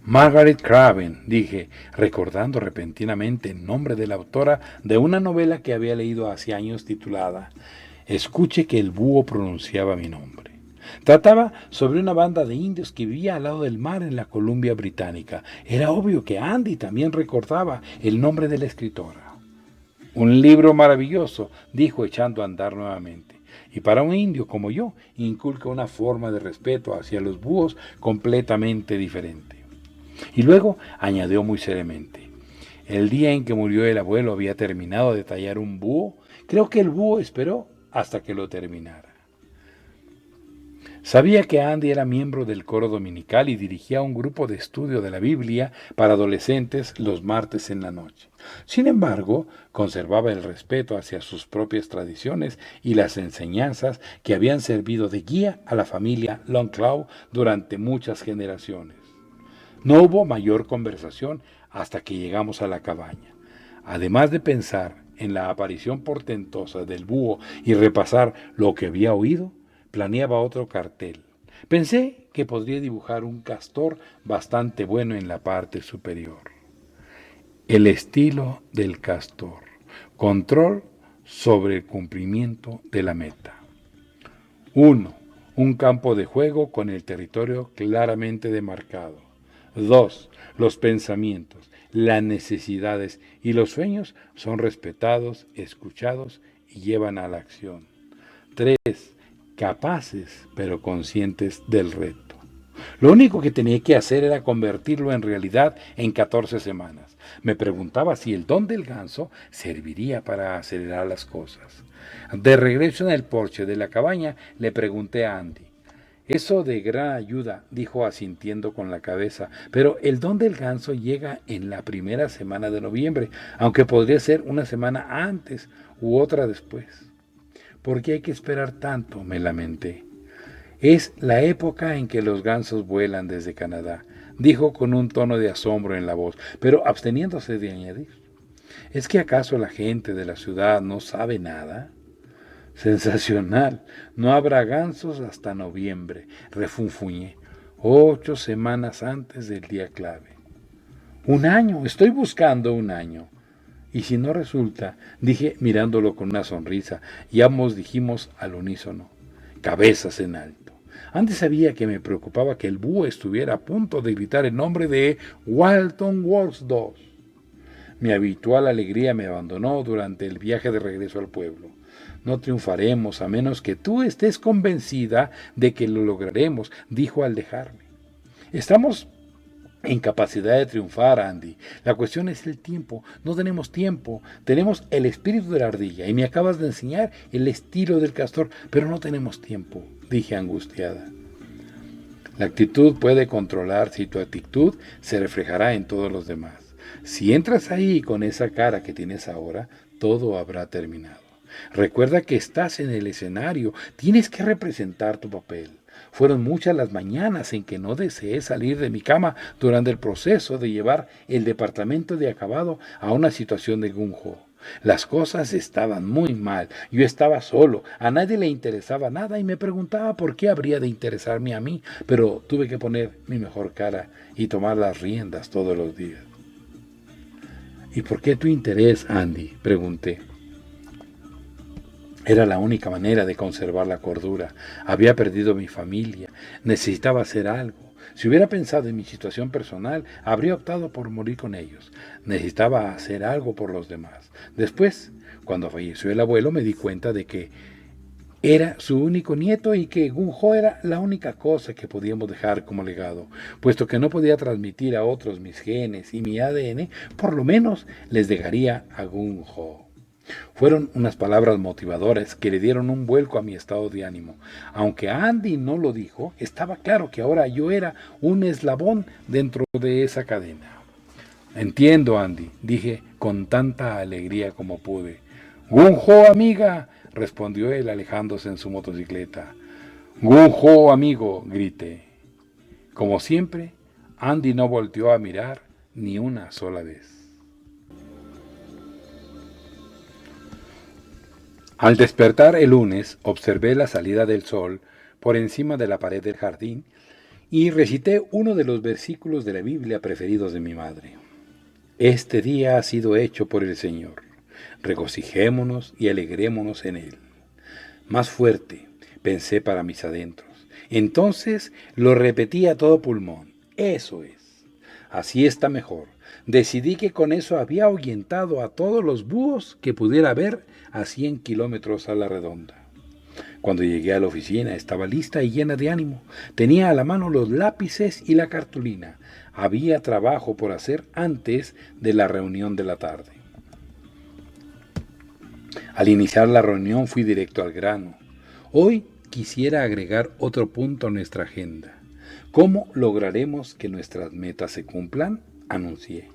Margaret Craven, dije, recordando repentinamente el nombre de la autora de una novela que había leído hace años titulada Escuche que el búho pronunciaba mi nombre. Trataba sobre una banda de indios que vivía al lado del mar en la Columbia Británica. Era obvio que Andy también recordaba el nombre de la escritora. Un libro maravilloso, dijo echando a andar nuevamente. Y para un indio como yo, inculca una forma de respeto hacia los búhos completamente diferente. Y luego añadió muy seriamente: el día en que murió el abuelo había terminado de tallar un búho. Creo que el búho esperó hasta que lo terminara. Sabía que Andy era miembro del coro dominical y dirigía un grupo de estudio de la Biblia para adolescentes los martes en la noche. Sin embargo, conservaba el respeto hacia sus propias tradiciones y las enseñanzas que habían servido de guía a la familia Longclaw durante muchas generaciones. No hubo mayor conversación hasta que llegamos a la cabaña. Además de pensar en la aparición portentosa del búho y repasar lo que había oído, planeaba otro cartel. Pensé que podría dibujar un castor bastante bueno en la parte superior. El estilo del castor. Control sobre el cumplimiento de la meta. 1. Un campo de juego con el territorio claramente demarcado. 2. Los pensamientos, las necesidades y los sueños son respetados, escuchados y llevan a la acción. 3. Capaces pero conscientes del reto. Lo único que tenía que hacer era convertirlo en realidad en 14 semanas. Me preguntaba si el don del ganso serviría para acelerar las cosas. De regreso en el porche de la cabaña le pregunté a Andy. Eso de gran ayuda, dijo asintiendo con la cabeza, pero el don del ganso llega en la primera semana de noviembre, aunque podría ser una semana antes u otra después. ¿Por qué hay que esperar tanto?, me lamenté. Es la época en que los gansos vuelan desde Canadá, dijo con un tono de asombro en la voz, pero absteniéndose de añadir. ¿Es que acaso la gente de la ciudad no sabe nada? Sensacional. No habrá gansos hasta noviembre, refunfuñé, 8 semanas antes del día clave. Un año, estoy buscando un año. Y si no resulta, dije mirándolo con una sonrisa, y ambos dijimos al unísono, cabezas en alto. Antes sabía que me preocupaba que el búho estuviera a punto de gritar el nombre de Walton Works 2. Mi habitual alegría me abandonó durante el viaje de regreso al pueblo. No triunfaremos a menos que tú estés convencida de que lo lograremos, dijo al dejarme. Estamos en capacidad de triunfar, Andy. La cuestión es el tiempo. No tenemos tiempo. Tenemos el espíritu de la ardilla y me acabas de enseñar el estilo del castor, pero no tenemos tiempo, dije angustiada. La actitud puede controlar si tu actitud se reflejará en todos los demás. Si entras ahí con esa cara que tienes ahora, todo habrá terminado. Recuerda que estás en el escenario, tienes que representar tu papel. Fueron muchas las mañanas en que no deseé salir de mi cama durante el proceso de llevar el departamento de acabado a una situación de gung-ho. Las cosas estaban muy mal, yo estaba solo, a nadie le interesaba nada y me preguntaba por qué habría de interesarme a mí, pero tuve que poner mi mejor cara y tomar las riendas todos los días. ¿Y por qué tu interés, Andy?, pregunté. Era la única manera de conservar la cordura. Había perdido mi familia. Necesitaba hacer algo. Si hubiera pensado en mi situación personal, habría optado por morir con ellos. Necesitaba hacer algo por los demás. Después, cuando falleció el abuelo, me di cuenta de que era su único nieto y que gung-ho era la única cosa que podíamos dejar como legado. Puesto que no podía transmitir a otros mis genes y mi ADN, por lo menos les dejaría a gung-ho. Fueron unas palabras motivadoras que le dieron un vuelco a mi estado de ánimo. Aunque Andy no lo dijo, estaba claro que ahora yo era un eslabón dentro de esa cadena. Entiendo, Andy, dije con tanta alegría como pude. ¡Gung-ho, amiga!, respondió él alejándose en su motocicleta. ¡Gung-ho, amigo!, grité. Como siempre, Andy no volteó a mirar ni una sola vez. Al despertar el lunes, observé la salida del sol por encima de la pared del jardín y recité uno de los versículos de la Biblia preferidos de mi madre. Este día ha sido hecho por el Señor. Regocijémonos y alegrémonos en él. Más fuerte, pensé para mis adentros. Entonces lo repetí a todo pulmón. Eso es. Así está mejor. Decidí que con eso había ahuyentado a todos los búhos que pudiera haber a 100 kilómetros a la redonda. Cuando llegué a la oficina estaba lista y llena de ánimo. Tenía a la mano los lápices y la cartulina. Había trabajo por hacer antes de la reunión de la tarde. Al iniciar la reunión fui directo al grano. Hoy quisiera agregar otro punto a nuestra agenda. ¿Cómo lograremos que nuestras metas se cumplan? Anuncié.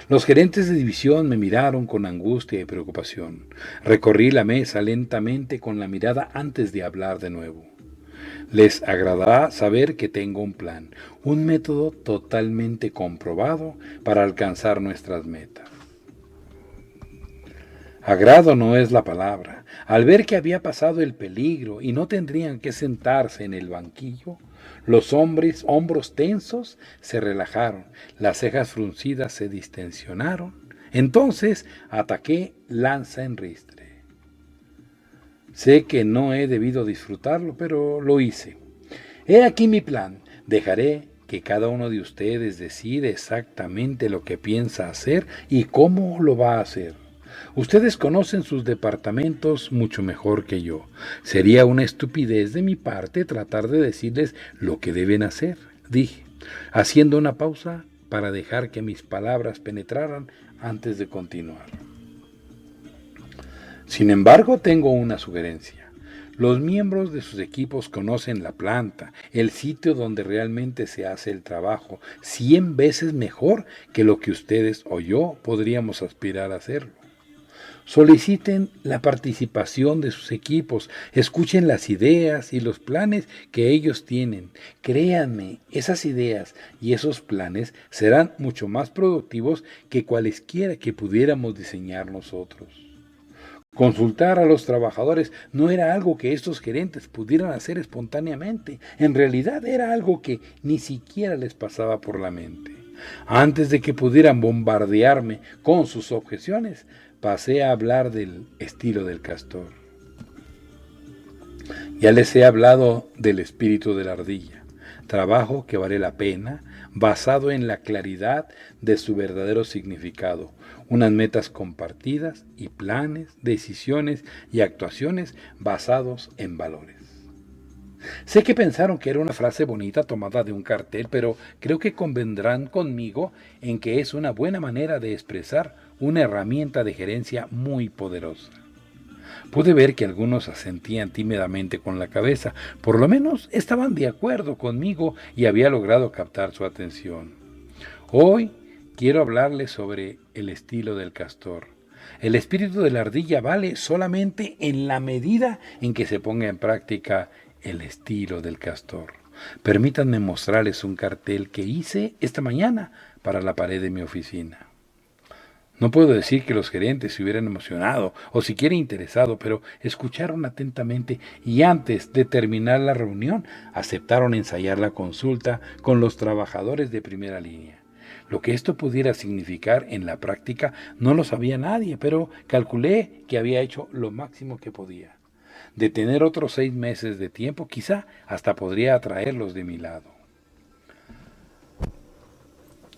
Los gerentes de división me miraron con angustia y preocupación. Recorrí la mesa lentamente con la mirada antes de hablar de nuevo. Les agradará saber que tengo un plan, un método totalmente comprobado para alcanzar nuestras metas. Agrado no es la palabra. Al ver que había pasado el peligro y no tendrían que sentarse en el banquillo, los hombros tensos se relajaron, las cejas fruncidas se distensionaron. Entonces ataqué lanza en ristre. Sé que no he debido disfrutarlo, pero lo hice. He aquí mi plan. Dejaré que cada uno de ustedes decida exactamente lo que piensa hacer y cómo lo va a hacer. Ustedes conocen sus departamentos mucho mejor que yo. Sería una estupidez de mi parte tratar de decirles lo que deben hacer, dije, haciendo una pausa para dejar que mis palabras penetraran antes de continuar. Sin embargo, tengo una sugerencia. Los miembros de sus equipos conocen la planta, el sitio donde realmente se hace el trabajo, 100 veces mejor que lo que ustedes o yo podríamos aspirar a hacerlo. Soliciten la participación de sus equipos, escuchen las ideas y los planes que ellos tienen. Créanme, esas ideas y esos planes serán mucho más productivos que cualesquiera que pudiéramos diseñar nosotros. Consultar a los trabajadores no era algo que estos gerentes pudieran hacer espontáneamente. En realidad era algo que ni siquiera les pasaba por la mente. Antes de que pudieran bombardearme con sus objeciones, pasé a hablar del estilo del castor. Ya les he hablado del espíritu de la ardilla, trabajo que vale la pena, basado en la claridad de su verdadero significado, unas metas compartidas y planes, decisiones y actuaciones basados en valores. Sé que pensaron que era una frase bonita tomada de un cartel, pero creo que convendrán conmigo en que es una buena manera de expresar una herramienta de gerencia muy poderosa. Pude ver que algunos asentían tímidamente con la cabeza, por lo menos estaban de acuerdo conmigo y había logrado captar su atención. Hoy quiero hablarles sobre el estilo del castor. El espíritu de la ardilla vale solamente en la medida en que se ponga en práctica el estilo del castor. Permítanme mostrarles un cartel que hice esta mañana para la pared de mi oficina. No puedo decir que los gerentes se hubieran emocionado o siquiera interesado, pero escucharon atentamente y antes de terminar la reunión aceptaron ensayar la consulta con los trabajadores de primera línea. Lo que esto pudiera significar en la práctica no lo sabía nadie, pero calculé que había hecho lo máximo que podía. De tener otros 6 meses de tiempo, quizá hasta podría atraerlos de mi lado.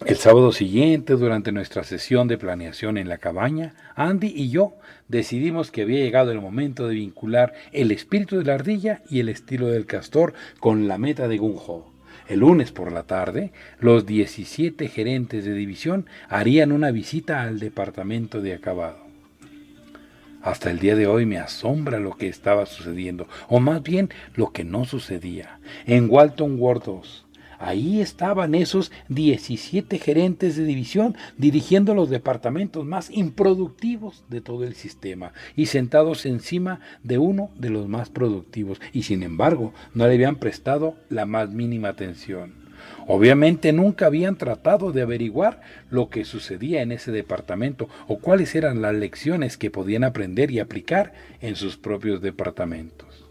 El sábado siguiente, durante nuestra sesión de planeación en la cabaña, Andy y yo decidimos que había llegado el momento de vincular el espíritu de la ardilla y el estilo del castor con la meta de Gung Ho. El lunes por la tarde, los 17 gerentes de división harían una visita al departamento de acabado. Hasta el día de hoy me asombra lo que estaba sucediendo, o más bien lo que no sucedía. En Walton Ward 2, ahí estaban esos 17 gerentes de división dirigiendo los departamentos más improductivos de todo el sistema y sentados encima de uno de los más productivos y sin embargo no le habían prestado la más mínima atención. Obviamente nunca habían tratado de averiguar lo que sucedía en ese departamento o cuáles eran las lecciones que podían aprender y aplicar en sus propios departamentos.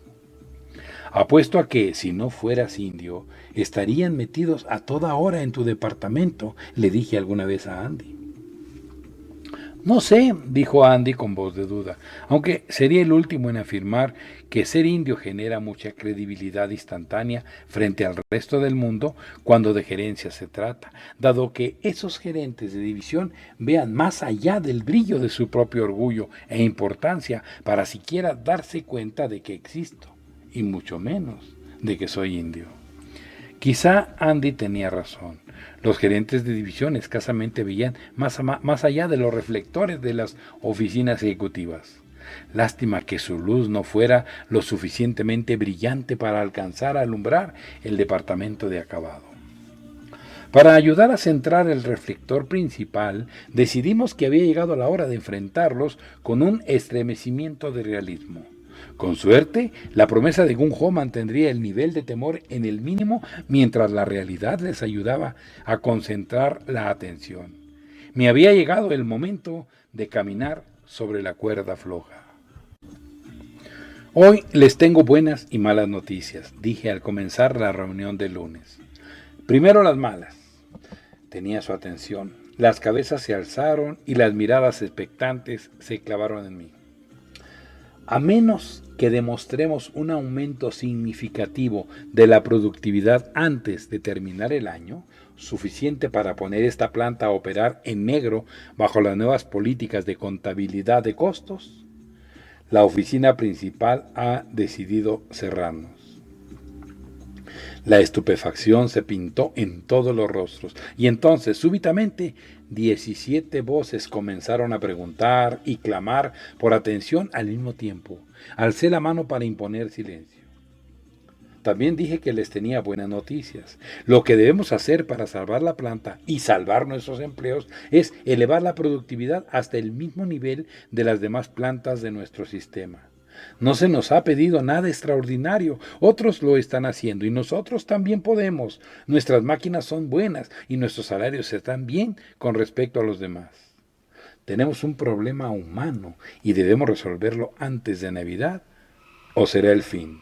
Apuesto a que, si no fueras indio, estarían metidos a toda hora en tu departamento, le dije alguna vez a Andy. No sé, dijo Andy con voz de duda, aunque sería el último en afirmar que ser indio genera mucha credibilidad instantánea frente al resto del mundo cuando de gerencia se trata, dado que esos gerentes de división vean más allá del brillo de su propio orgullo e importancia para siquiera darse cuenta de que existo, y mucho menos de que soy indio. Quizá Andy tenía razón. Los gerentes de división escasamente veían más allá de los reflectores de las oficinas ejecutivas. Lástima que su luz no fuera lo suficientemente brillante para alcanzar a alumbrar el departamento de acabado. Para ayudar a centrar el reflector principal, decidimos que había llegado la hora de enfrentarlos con un estremecimiento de realismo. Con suerte, la promesa de Gung Ho mantendría el nivel de temor en el mínimo mientras la realidad les ayudaba a concentrar la atención. Me había llegado el momento de caminar sobre la cuerda floja. Hoy les tengo buenas y malas noticias, dije al comenzar la reunión del lunes. Primero las malas. Tenía su atención. Las cabezas se alzaron y las miradas expectantes se clavaron en mí. A menos que demostremos un aumento significativo de la productividad antes de terminar el año, suficiente para poner esta planta a operar en negro bajo las nuevas políticas de contabilidad de costos, la oficina principal ha decidido cerrarnos. La estupefacción se pintó en todos los rostros, y entonces, súbitamente, 17 voces comenzaron a preguntar y clamar por atención al mismo tiempo. Alcé la mano para imponer silencio. También dije que les tenía buenas noticias. Lo que debemos hacer para salvar la planta y salvar nuestros empleos es elevar la productividad hasta el mismo nivel de las demás plantas de nuestro sistema. No se nos ha pedido nada extraordinario, otros lo están haciendo y nosotros también podemos. Nuestras máquinas son buenas y nuestros salarios están bien con respecto a los demás. Tenemos un problema humano y debemos resolverlo antes de Navidad o será el fin.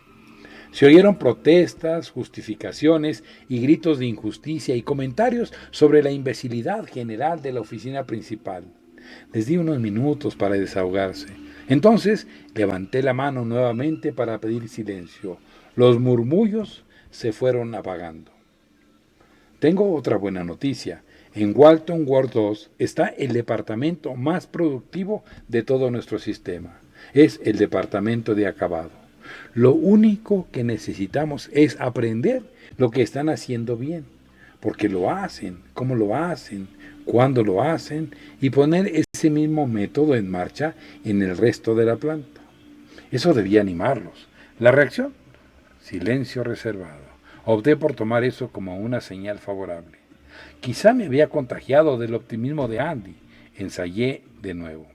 Se oyeron protestas, justificaciones y gritos de injusticia y comentarios sobre la imbecilidad general de la oficina principal. Les di unos minutos para desahogarse. Entonces levanté la mano nuevamente para pedir silencio. Los murmullos se fueron apagando. Tengo otra buena noticia. En Walton Ward 2 está el departamento más productivo de todo nuestro sistema. Es el departamento de acabado. Lo único que necesitamos es aprender lo que están haciendo bien, porque lo hacen, cómo lo hacen, cuándo lo hacen, y poner ese mismo método en marcha en el resto de la planta. Eso debía animarlos. La reacción, silencio reservado. Opté por tomar eso como una señal favorable. Quizá me había contagiado del optimismo de Andy. Ensayé de nuevo.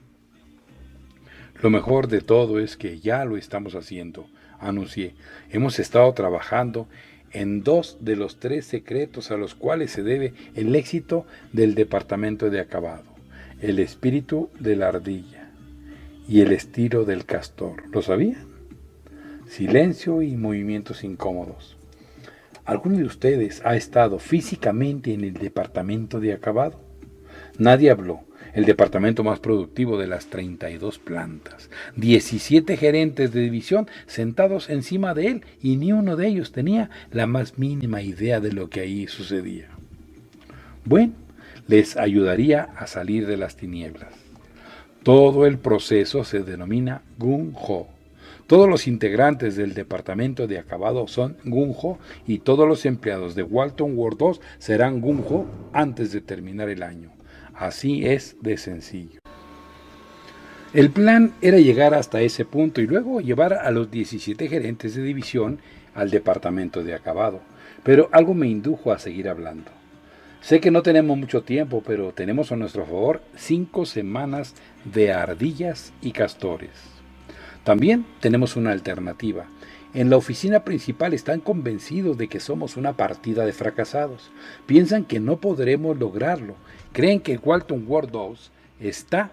Lo mejor de todo es que ya lo estamos haciendo, anuncié. Hemos estado trabajando en 2 de los 3 secretos a los cuales se debe el éxito del departamento de acabado: el espíritu de la ardilla y el estilo del castor. ¿Lo sabían? Silencio y movimientos incómodos. ¿Alguno de ustedes ha estado físicamente en el departamento de acabado? Nadie habló. El departamento más productivo de las 32 plantas. 17 gerentes de división sentados encima de él y ni uno de ellos tenía la más mínima idea de lo que ahí sucedía. Bueno, les ayudaría a salir de las tinieblas. Todo el proceso se denomina Gung Ho. Todos los integrantes del departamento de acabado son Gung Ho y todos los empleados de Walton Ward 2 serán Gung Ho antes de terminar el año. Así es de sencillo. El plan era llegar hasta ese punto y luego llevar a los 17 gerentes de división al departamento de acabado. Pero algo me indujo a seguir hablando. Sé que no tenemos mucho tiempo, pero tenemos a nuestro favor 5 semanas de ardillas y castores. También tenemos una alternativa. En la oficina principal están convencidos de que somos una partida de fracasados. Piensan que no podremos lograrlo. Creen que Walton Ward 2 está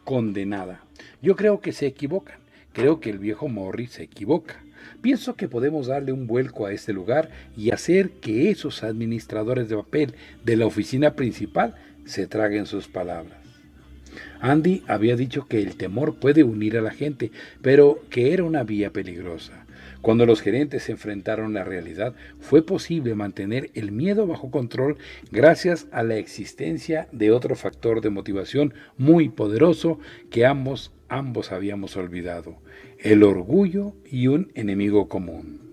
condenada. Yo creo que se equivocan. Creo que el viejo Morris se equivoca. Pienso que podemos darle un vuelco a este lugar y hacer que esos administradores de papel de la oficina principal se traguen sus palabras. Andy había dicho que el temor puede unir a la gente, pero que era una vía peligrosa. Cuando los gerentes se enfrentaron a la realidad, fue posible mantener el miedo bajo control gracias a la existencia de otro factor de motivación muy poderoso que ambos habíamos olvidado: el orgullo y un enemigo común.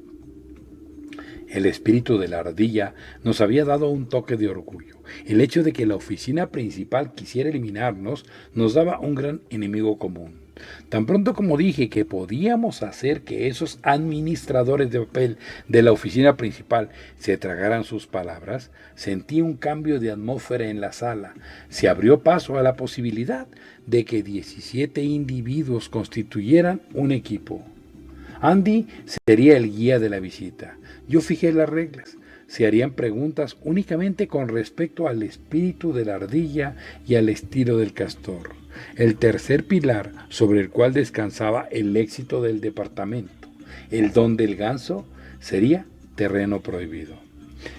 El espíritu de la ardilla nos había dado un toque de orgullo. El hecho de que la oficina principal quisiera eliminarnos nos daba un gran enemigo común. Tan pronto como dije que podíamos hacer que esos administradores de papel de la oficina principal se tragaran sus palabras, sentí un cambio de atmósfera en la sala. Se abrió paso a la posibilidad de que 17 individuos constituyeran un equipo. Andy sería el guía de la visita. Yo fijé las reglas. Se harían preguntas únicamente con respecto al espíritu de la ardilla y al estilo del castor, el tercer pilar sobre el cual descansaba el éxito del departamento. El don del ganso sería terreno prohibido.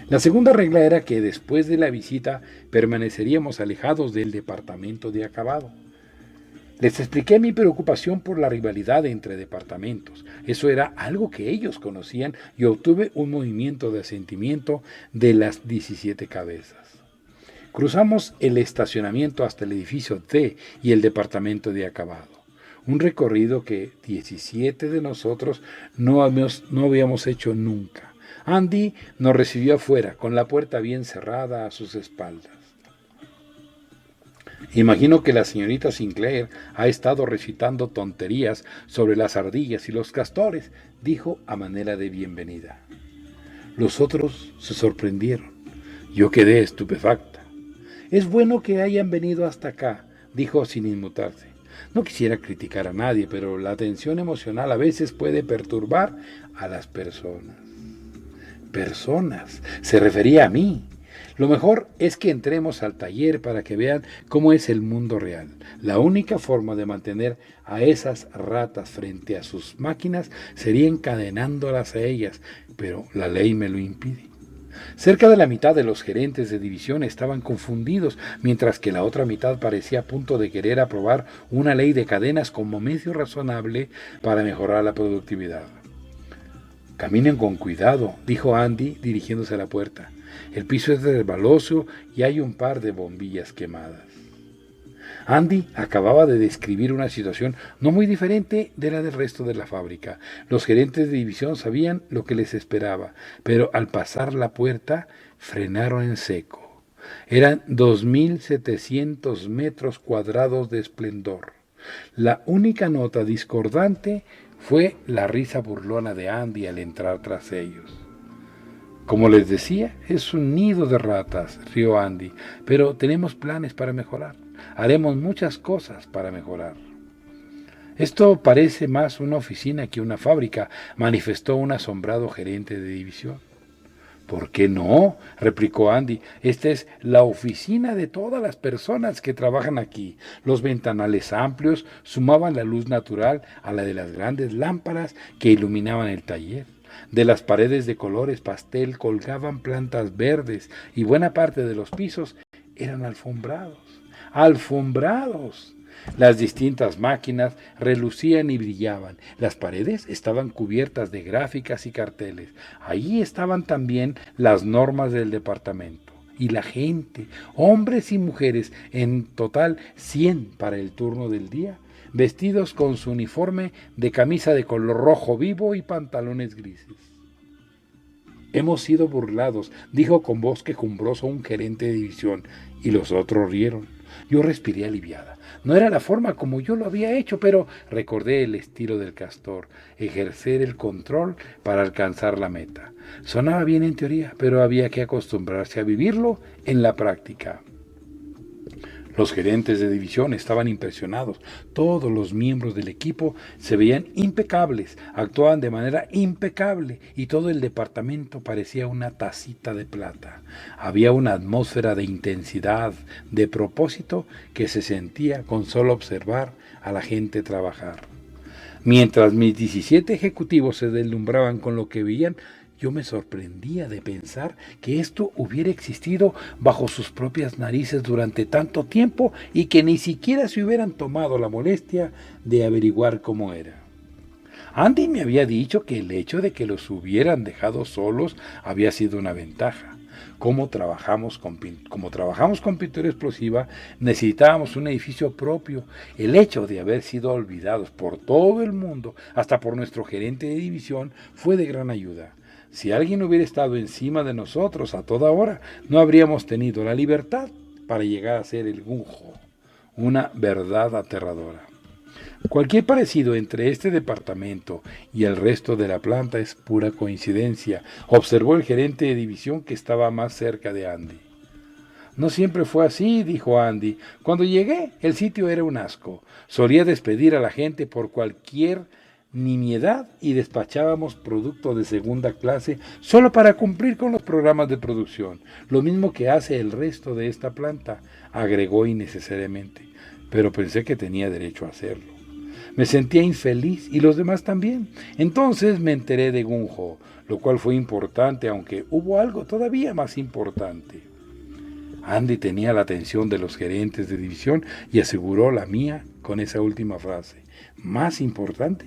La segunda regla era que después de la visita permaneceríamos alejados del departamento de acabado. Les expliqué mi preocupación por la rivalidad entre departamentos. Eso era algo que ellos conocían y obtuve un movimiento de asentimiento de las 17 cabezas. Cruzamos el estacionamiento hasta el edificio D y el departamento de acabado. Un recorrido que 17 de nosotros no habíamos hecho nunca. Andy nos recibió afuera, con la puerta bien cerrada a sus espaldas. Imagino que la señorita Sinclair ha estado recitando tonterías sobre las ardillas y los castores, dijo a manera de bienvenida. Los otros se sorprendieron. Yo quedé estupefacta. Es bueno que hayan venido hasta acá, dijo sin inmutarse. No quisiera criticar a nadie, pero la tensión emocional a veces puede perturbar a las personas. Personas, se refería a mí. Lo mejor es que entremos al taller para que vean cómo es el mundo real. La única forma de mantener a esas ratas frente a sus máquinas sería encadenándolas a ellas, pero la ley me lo impide. Cerca de la mitad de los gerentes de división estaban confundidos, mientras que la otra mitad parecía a punto de querer aprobar una ley de cadenas como medio razonable para mejorar la productividad. Caminen con cuidado, dijo Andy dirigiéndose a la puerta. El piso es resbaloso y hay un par de bombillas quemadas. Andy acababa de describir una situación no muy diferente de la del resto de la fábrica. Los gerentes de división sabían lo que les esperaba, pero al pasar la puerta frenaron en seco. Eran 2.700 metros cuadrados de esplendor. La única nota discordante fue la risa burlona de Andy al entrar tras ellos. Como les decía, es un nido de ratas, rió Andy, pero tenemos planes para mejorar. Haremos muchas cosas para mejorar. Esto parece más una oficina que una fábrica, manifestó un asombrado gerente de división. ¿Por qué no?, replicó Andy. Esta es la oficina de todas las personas que trabajan aquí. Los ventanales amplios sumaban la luz natural a la de las grandes lámparas que iluminaban el taller. De las paredes de colores pastel colgaban plantas verdes y buena parte de los pisos eran alfombrados. ¡Alfombrados! Las distintas máquinas relucían y brillaban. Las paredes estaban cubiertas de gráficas y carteles. Allí estaban también las normas del departamento. Y la gente, hombres y mujeres, en total 100 para el turno del día, vestidos con su uniforme de camisa de color rojo vivo y pantalones grises. Hemos sido burlados, dijo con voz quejumbrosa un gerente de división, y los otros rieron. Yo respiré aliviada. No era la forma como yo lo había hecho, pero recordé el estilo del castor, ejercer el control para alcanzar la meta. Sonaba bien en teoría, pero había que acostumbrarse a vivirlo en la práctica. Los gerentes de división estaban impresionados. Todos los miembros del equipo se veían impecables, actuaban de manera impecable y todo el departamento parecía una tacita de plata. Había una atmósfera de intensidad, de propósito que se sentía con solo observar a la gente trabajar. Mientras mis 17 ejecutivos se deslumbraban con lo que veían, Yo me sorprendía de pensar que esto hubiera existido bajo sus propias narices durante tanto tiempo y que ni siquiera se hubieran tomado la molestia de averiguar cómo era. Andy me había dicho que el hecho de que los hubieran dejado solos había sido una ventaja. Como trabajamos con pintura explosiva, necesitábamos un edificio propio. El hecho de haber sido olvidados por todo el mundo, hasta por nuestro gerente de división, fue de gran ayuda. Si alguien hubiera estado encima de nosotros a toda hora, no habríamos tenido la libertad para llegar a ser el Gunjo. Una verdad aterradora. Cualquier parecido entre este departamento y el resto de la planta es pura coincidencia, observó el gerente de división que estaba más cerca de Andy. No siempre fue así, dijo Andy. Cuando llegué, el sitio era un asco. Solía despedir a la gente por cualquier nimiedad y despachábamos producto de segunda clase solo para cumplir con los programas de producción. Lo mismo que hace el resto de esta planta, agregó innecesariamente. Pero pensé que tenía derecho a hacerlo. Me sentía infeliz y los demás también. Entonces me enteré de Gunjo, lo cual fue importante, aunque hubo algo todavía más importante. Andy tenía la atención de los gerentes de división y aseguró la mía con esa última frase. ¿Más importante?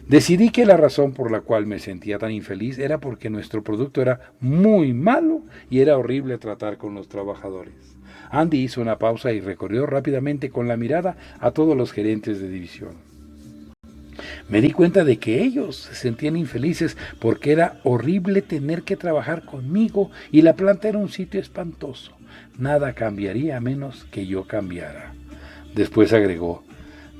Decidí que la razón por la cual me sentía tan infeliz era porque nuestro producto era muy malo y era horrible tratar con los trabajadores. Andy hizo una pausa y recorrió rápidamente con la mirada a todos los gerentes de división. Me di cuenta de que ellos se sentían infelices porque era horrible tener que trabajar conmigo y la planta era un sitio espantoso. Nada cambiaría a menos que yo cambiara. Después agregó,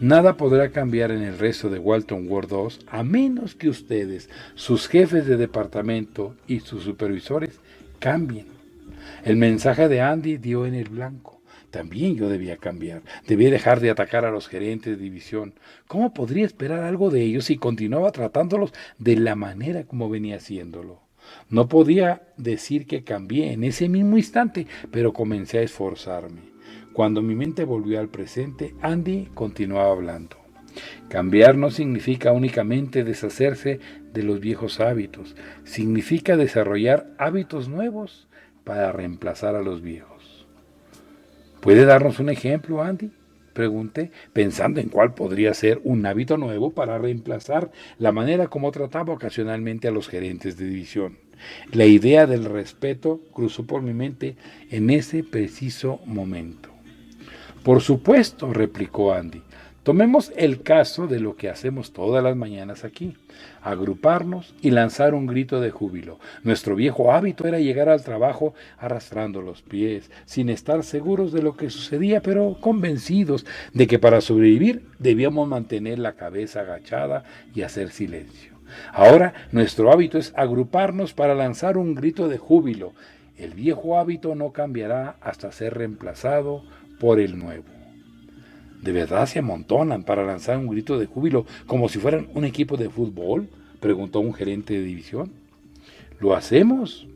nada podrá cambiar en el resto de Walton World 2 a menos que ustedes, sus jefes de departamento y sus supervisores, cambien. El mensaje de Andy dio en el blanco. También yo debía cambiar, debía dejar de atacar a los gerentes de división. ¿Cómo podría esperar algo de ellos si continuaba tratándolos de la manera como venía haciéndolo? No podía decir que cambié en ese mismo instante, pero comencé a esforzarme. Cuando mi mente volvió al presente, Andy continuaba hablando. Cambiar no significa únicamente deshacerse de los viejos hábitos, significa desarrollar hábitos nuevos para reemplazar a los viejos. ¿Puede darnos un ejemplo, Andy? Pregunté, pensando en cuál podría ser un hábito nuevo para reemplazar la manera como trataba ocasionalmente a los gerentes de división. La idea del respeto cruzó por mi mente en ese preciso momento. Por supuesto, replicó Andy. Tomemos el caso de lo que hacemos todas las mañanas aquí, agruparnos y lanzar un grito de júbilo. Nuestro viejo hábito era llegar al trabajo arrastrando los pies, sin estar seguros de lo que sucedía, pero convencidos de que para sobrevivir debíamos mantener la cabeza agachada y hacer silencio. Ahora nuestro hábito es agruparnos para lanzar un grito de júbilo. El viejo hábito no cambiará hasta ser reemplazado por el nuevo. ¿De verdad se amontonan para lanzar un grito de júbilo como si fueran un equipo de fútbol?, preguntó un gerente de división. ¿Lo hacemos?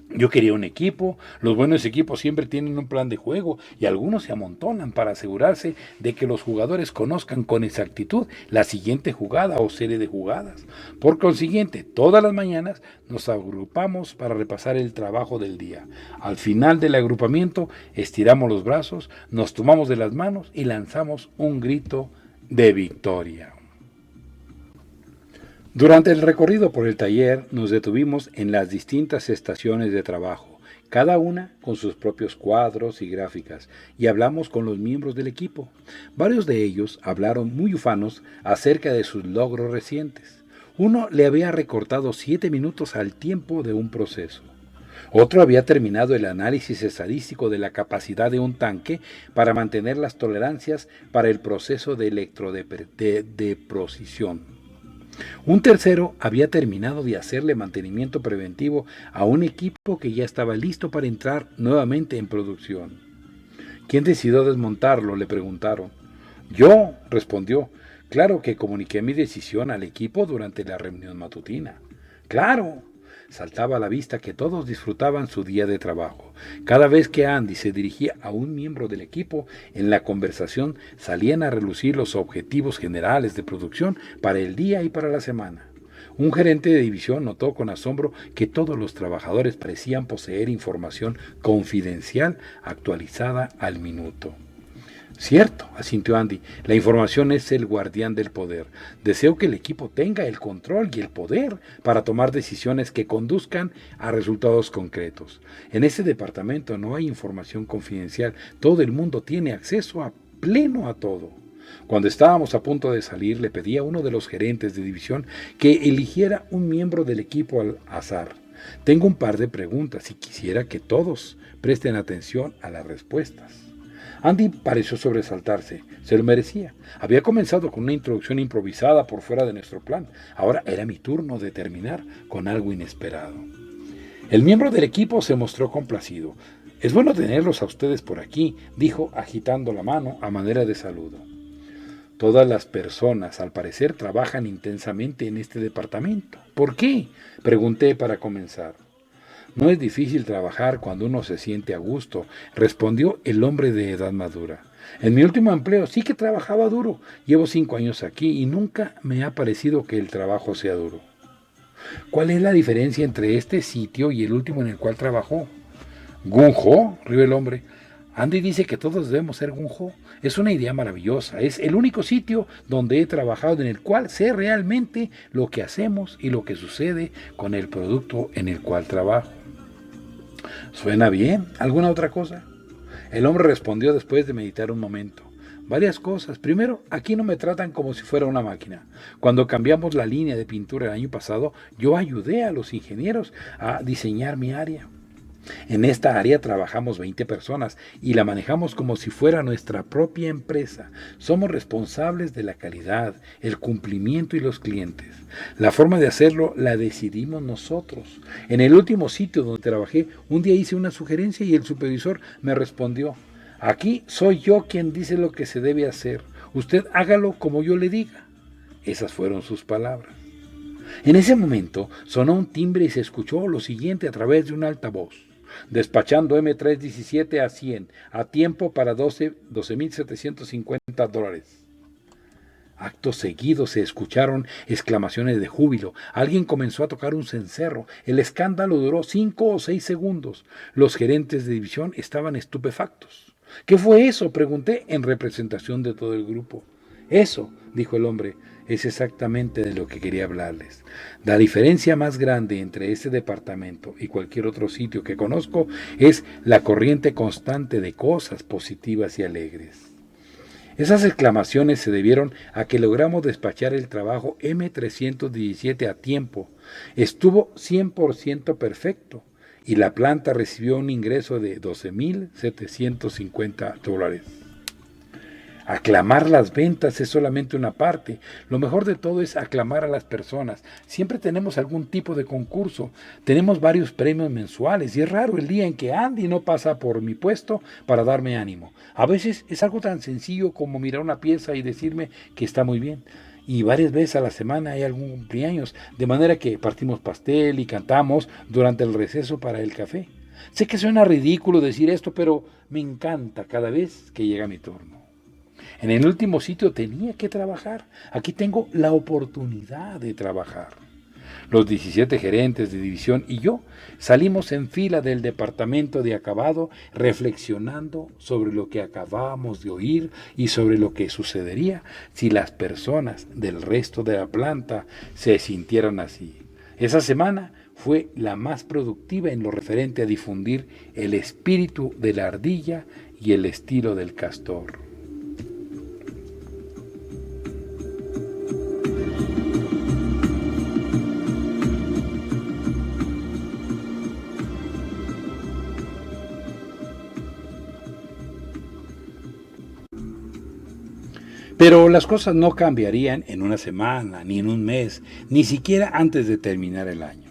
Yo quería un equipo. Los buenos equipos siempre tienen un plan de juego y algunos se amontonan para asegurarse de que los jugadores conozcan con exactitud la siguiente jugada o serie de jugadas. Por consiguiente, todas las mañanas nos agrupamos para repasar el trabajo del día. Al final del agrupamiento, estiramos los brazos, nos tomamos de las manos y lanzamos un grito de victoria. Durante el recorrido por el taller nos detuvimos en las distintas estaciones de trabajo, cada una con sus propios cuadros y gráficas, y hablamos con los miembros del equipo. Varios de ellos hablaron muy ufanos acerca de sus logros recientes. Uno le había recortado 7 minutos al tiempo de un proceso. Otro había terminado el análisis estadístico de la capacidad de un tanque para mantener las tolerancias para el proceso de electrodeposición. Un tercero había terminado de hacerle mantenimiento preventivo a un equipo que ya estaba listo para entrar nuevamente en producción. ¿Quién decidió desmontarlo?, le preguntaron. Yo, respondió. Claro que comuniqué mi decisión al equipo durante la reunión matutina. ¡Claro! Saltaba a la vista que todos disfrutaban su día de trabajo. Cada vez que Andy se dirigía a un miembro del equipo, en la conversación salían a relucir los objetivos generales de producción para el día y para la semana. Un gerente de división notó con asombro que todos los trabajadores parecían poseer información confidencial actualizada al minuto. Cierto, asintió Andy, la información es el guardián del poder. Deseo que el equipo tenga el control y el poder para tomar decisiones que conduzcan a resultados concretos. En este departamento no hay información confidencial, todo el mundo tiene acceso a pleno a todo. Cuando estábamos a punto de salir, le pedí a uno de los gerentes de división que eligiera un miembro del equipo al azar. Tengo un par de preguntas y quisiera que todos presten atención a las respuestas. Andy pareció sobresaltarse, se lo merecía. Había comenzado con una introducción improvisada por fuera de nuestro plan. Ahora era mi turno de terminar con algo inesperado. El miembro del equipo se mostró complacido. Es bueno tenerlos a ustedes por aquí, dijo agitando la mano a manera de saludo. Todas las personas, al parecer, trabajan intensamente en este departamento. ¿Por qué?, pregunté para comenzar. No es difícil trabajar cuando uno se siente a gusto, respondió el hombre de edad madura. En mi último empleo sí que trabajaba duro. Llevo 5 años aquí y nunca me ha parecido que el trabajo sea duro. ¿Cuál es la diferencia entre este sitio y el último en el cual trabajó? ¿Gung-ho?, rió el hombre. Andy dice que todos debemos ser Gung-ho. Es una idea maravillosa. Es el único sitio donde he trabajado en el cual sé realmente lo que hacemos y lo que sucede con el producto en el cual trabajo. ¿Suena bien? ¿Alguna otra cosa? El hombre respondió después de meditar un momento. Varias cosas. Primero, aquí no me tratan como si fuera una máquina. Cuando cambiamos la línea de pintura el año pasado, yo ayudé a los ingenieros a diseñar mi área. En esta área trabajamos 20 personas y la manejamos como si fuera nuestra propia empresa. Somos responsables de la calidad, el cumplimiento y los clientes. La forma de hacerlo la decidimos nosotros. En el último sitio donde trabajé, un día hice una sugerencia y el supervisor me respondió: aquí soy yo quien dice lo que se debe hacer. Usted hágalo como yo le diga. Esas fueron sus palabras. En ese momento sonó un timbre y se escuchó lo siguiente a través de un altavoz. Despachando M317 a 100, a tiempo para $12,750. Acto seguido se escucharon exclamaciones de júbilo. Alguien comenzó a tocar un cencerro. El escándalo duró 5 o 6 segundos. Los gerentes de división estaban estupefactos. ¿Qué fue eso?, pregunté en representación de todo el grupo. Eso, dijo el hombre, es exactamente de lo que quería hablarles. La diferencia más grande entre este departamento y cualquier otro sitio que conozco es la corriente constante de cosas positivas y alegres. Esas exclamaciones se debieron a que logramos despachar el trabajo M317 a tiempo. Estuvo 100% perfecto y la planta recibió un ingreso de $12,750. Aclamar las ventas es solamente una parte. Lo mejor de todo es aclamar a las personas. Siempre tenemos algún tipo de concurso. Tenemos varios premios mensuales y es raro el día en que Andy no pasa por mi puesto para darme ánimo. A veces es algo tan sencillo como mirar una pieza y decirme que está muy bien. Y varias veces a la semana hay algún cumpleaños, de manera que partimos pastel y cantamos durante el receso para el café. Sé que suena ridículo decir esto, pero me encanta cada vez que llega mi turno. En el último sitio tenía que trabajar. Aquí tengo la oportunidad de trabajar. Los 17 gerentes de división y yo salimos en fila del departamento de acabado reflexionando sobre lo que acabábamos de oír y sobre lo que sucedería si las personas del resto de la planta se sintieran así. Esa semana fue la más productiva en lo referente a difundir el espíritu de la ardilla y el estilo del castor. Pero las cosas no cambiarían en una semana, ni en un mes, ni siquiera antes de terminar el año.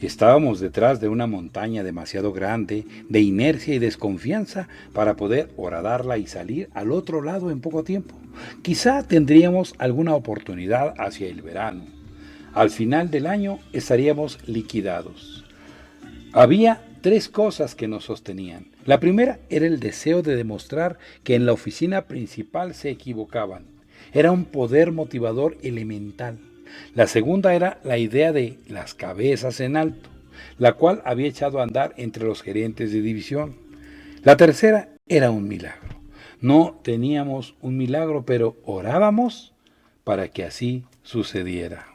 Estábamos detrás de una montaña demasiado grande, de inercia y desconfianza para poder horadarla y salir al otro lado en poco tiempo. Quizá tendríamos alguna oportunidad hacia el verano. Al final del año estaríamos liquidados. Había 3 cosas que nos sostenían. La primera era el deseo de demostrar que en la oficina principal se equivocaban. Era un poder motivador elemental. La segunda era la idea de las cabezas en alto, la cual había echado a andar entre los gerentes de división. La tercera era un milagro. No teníamos un milagro, pero orábamos para que así sucediera.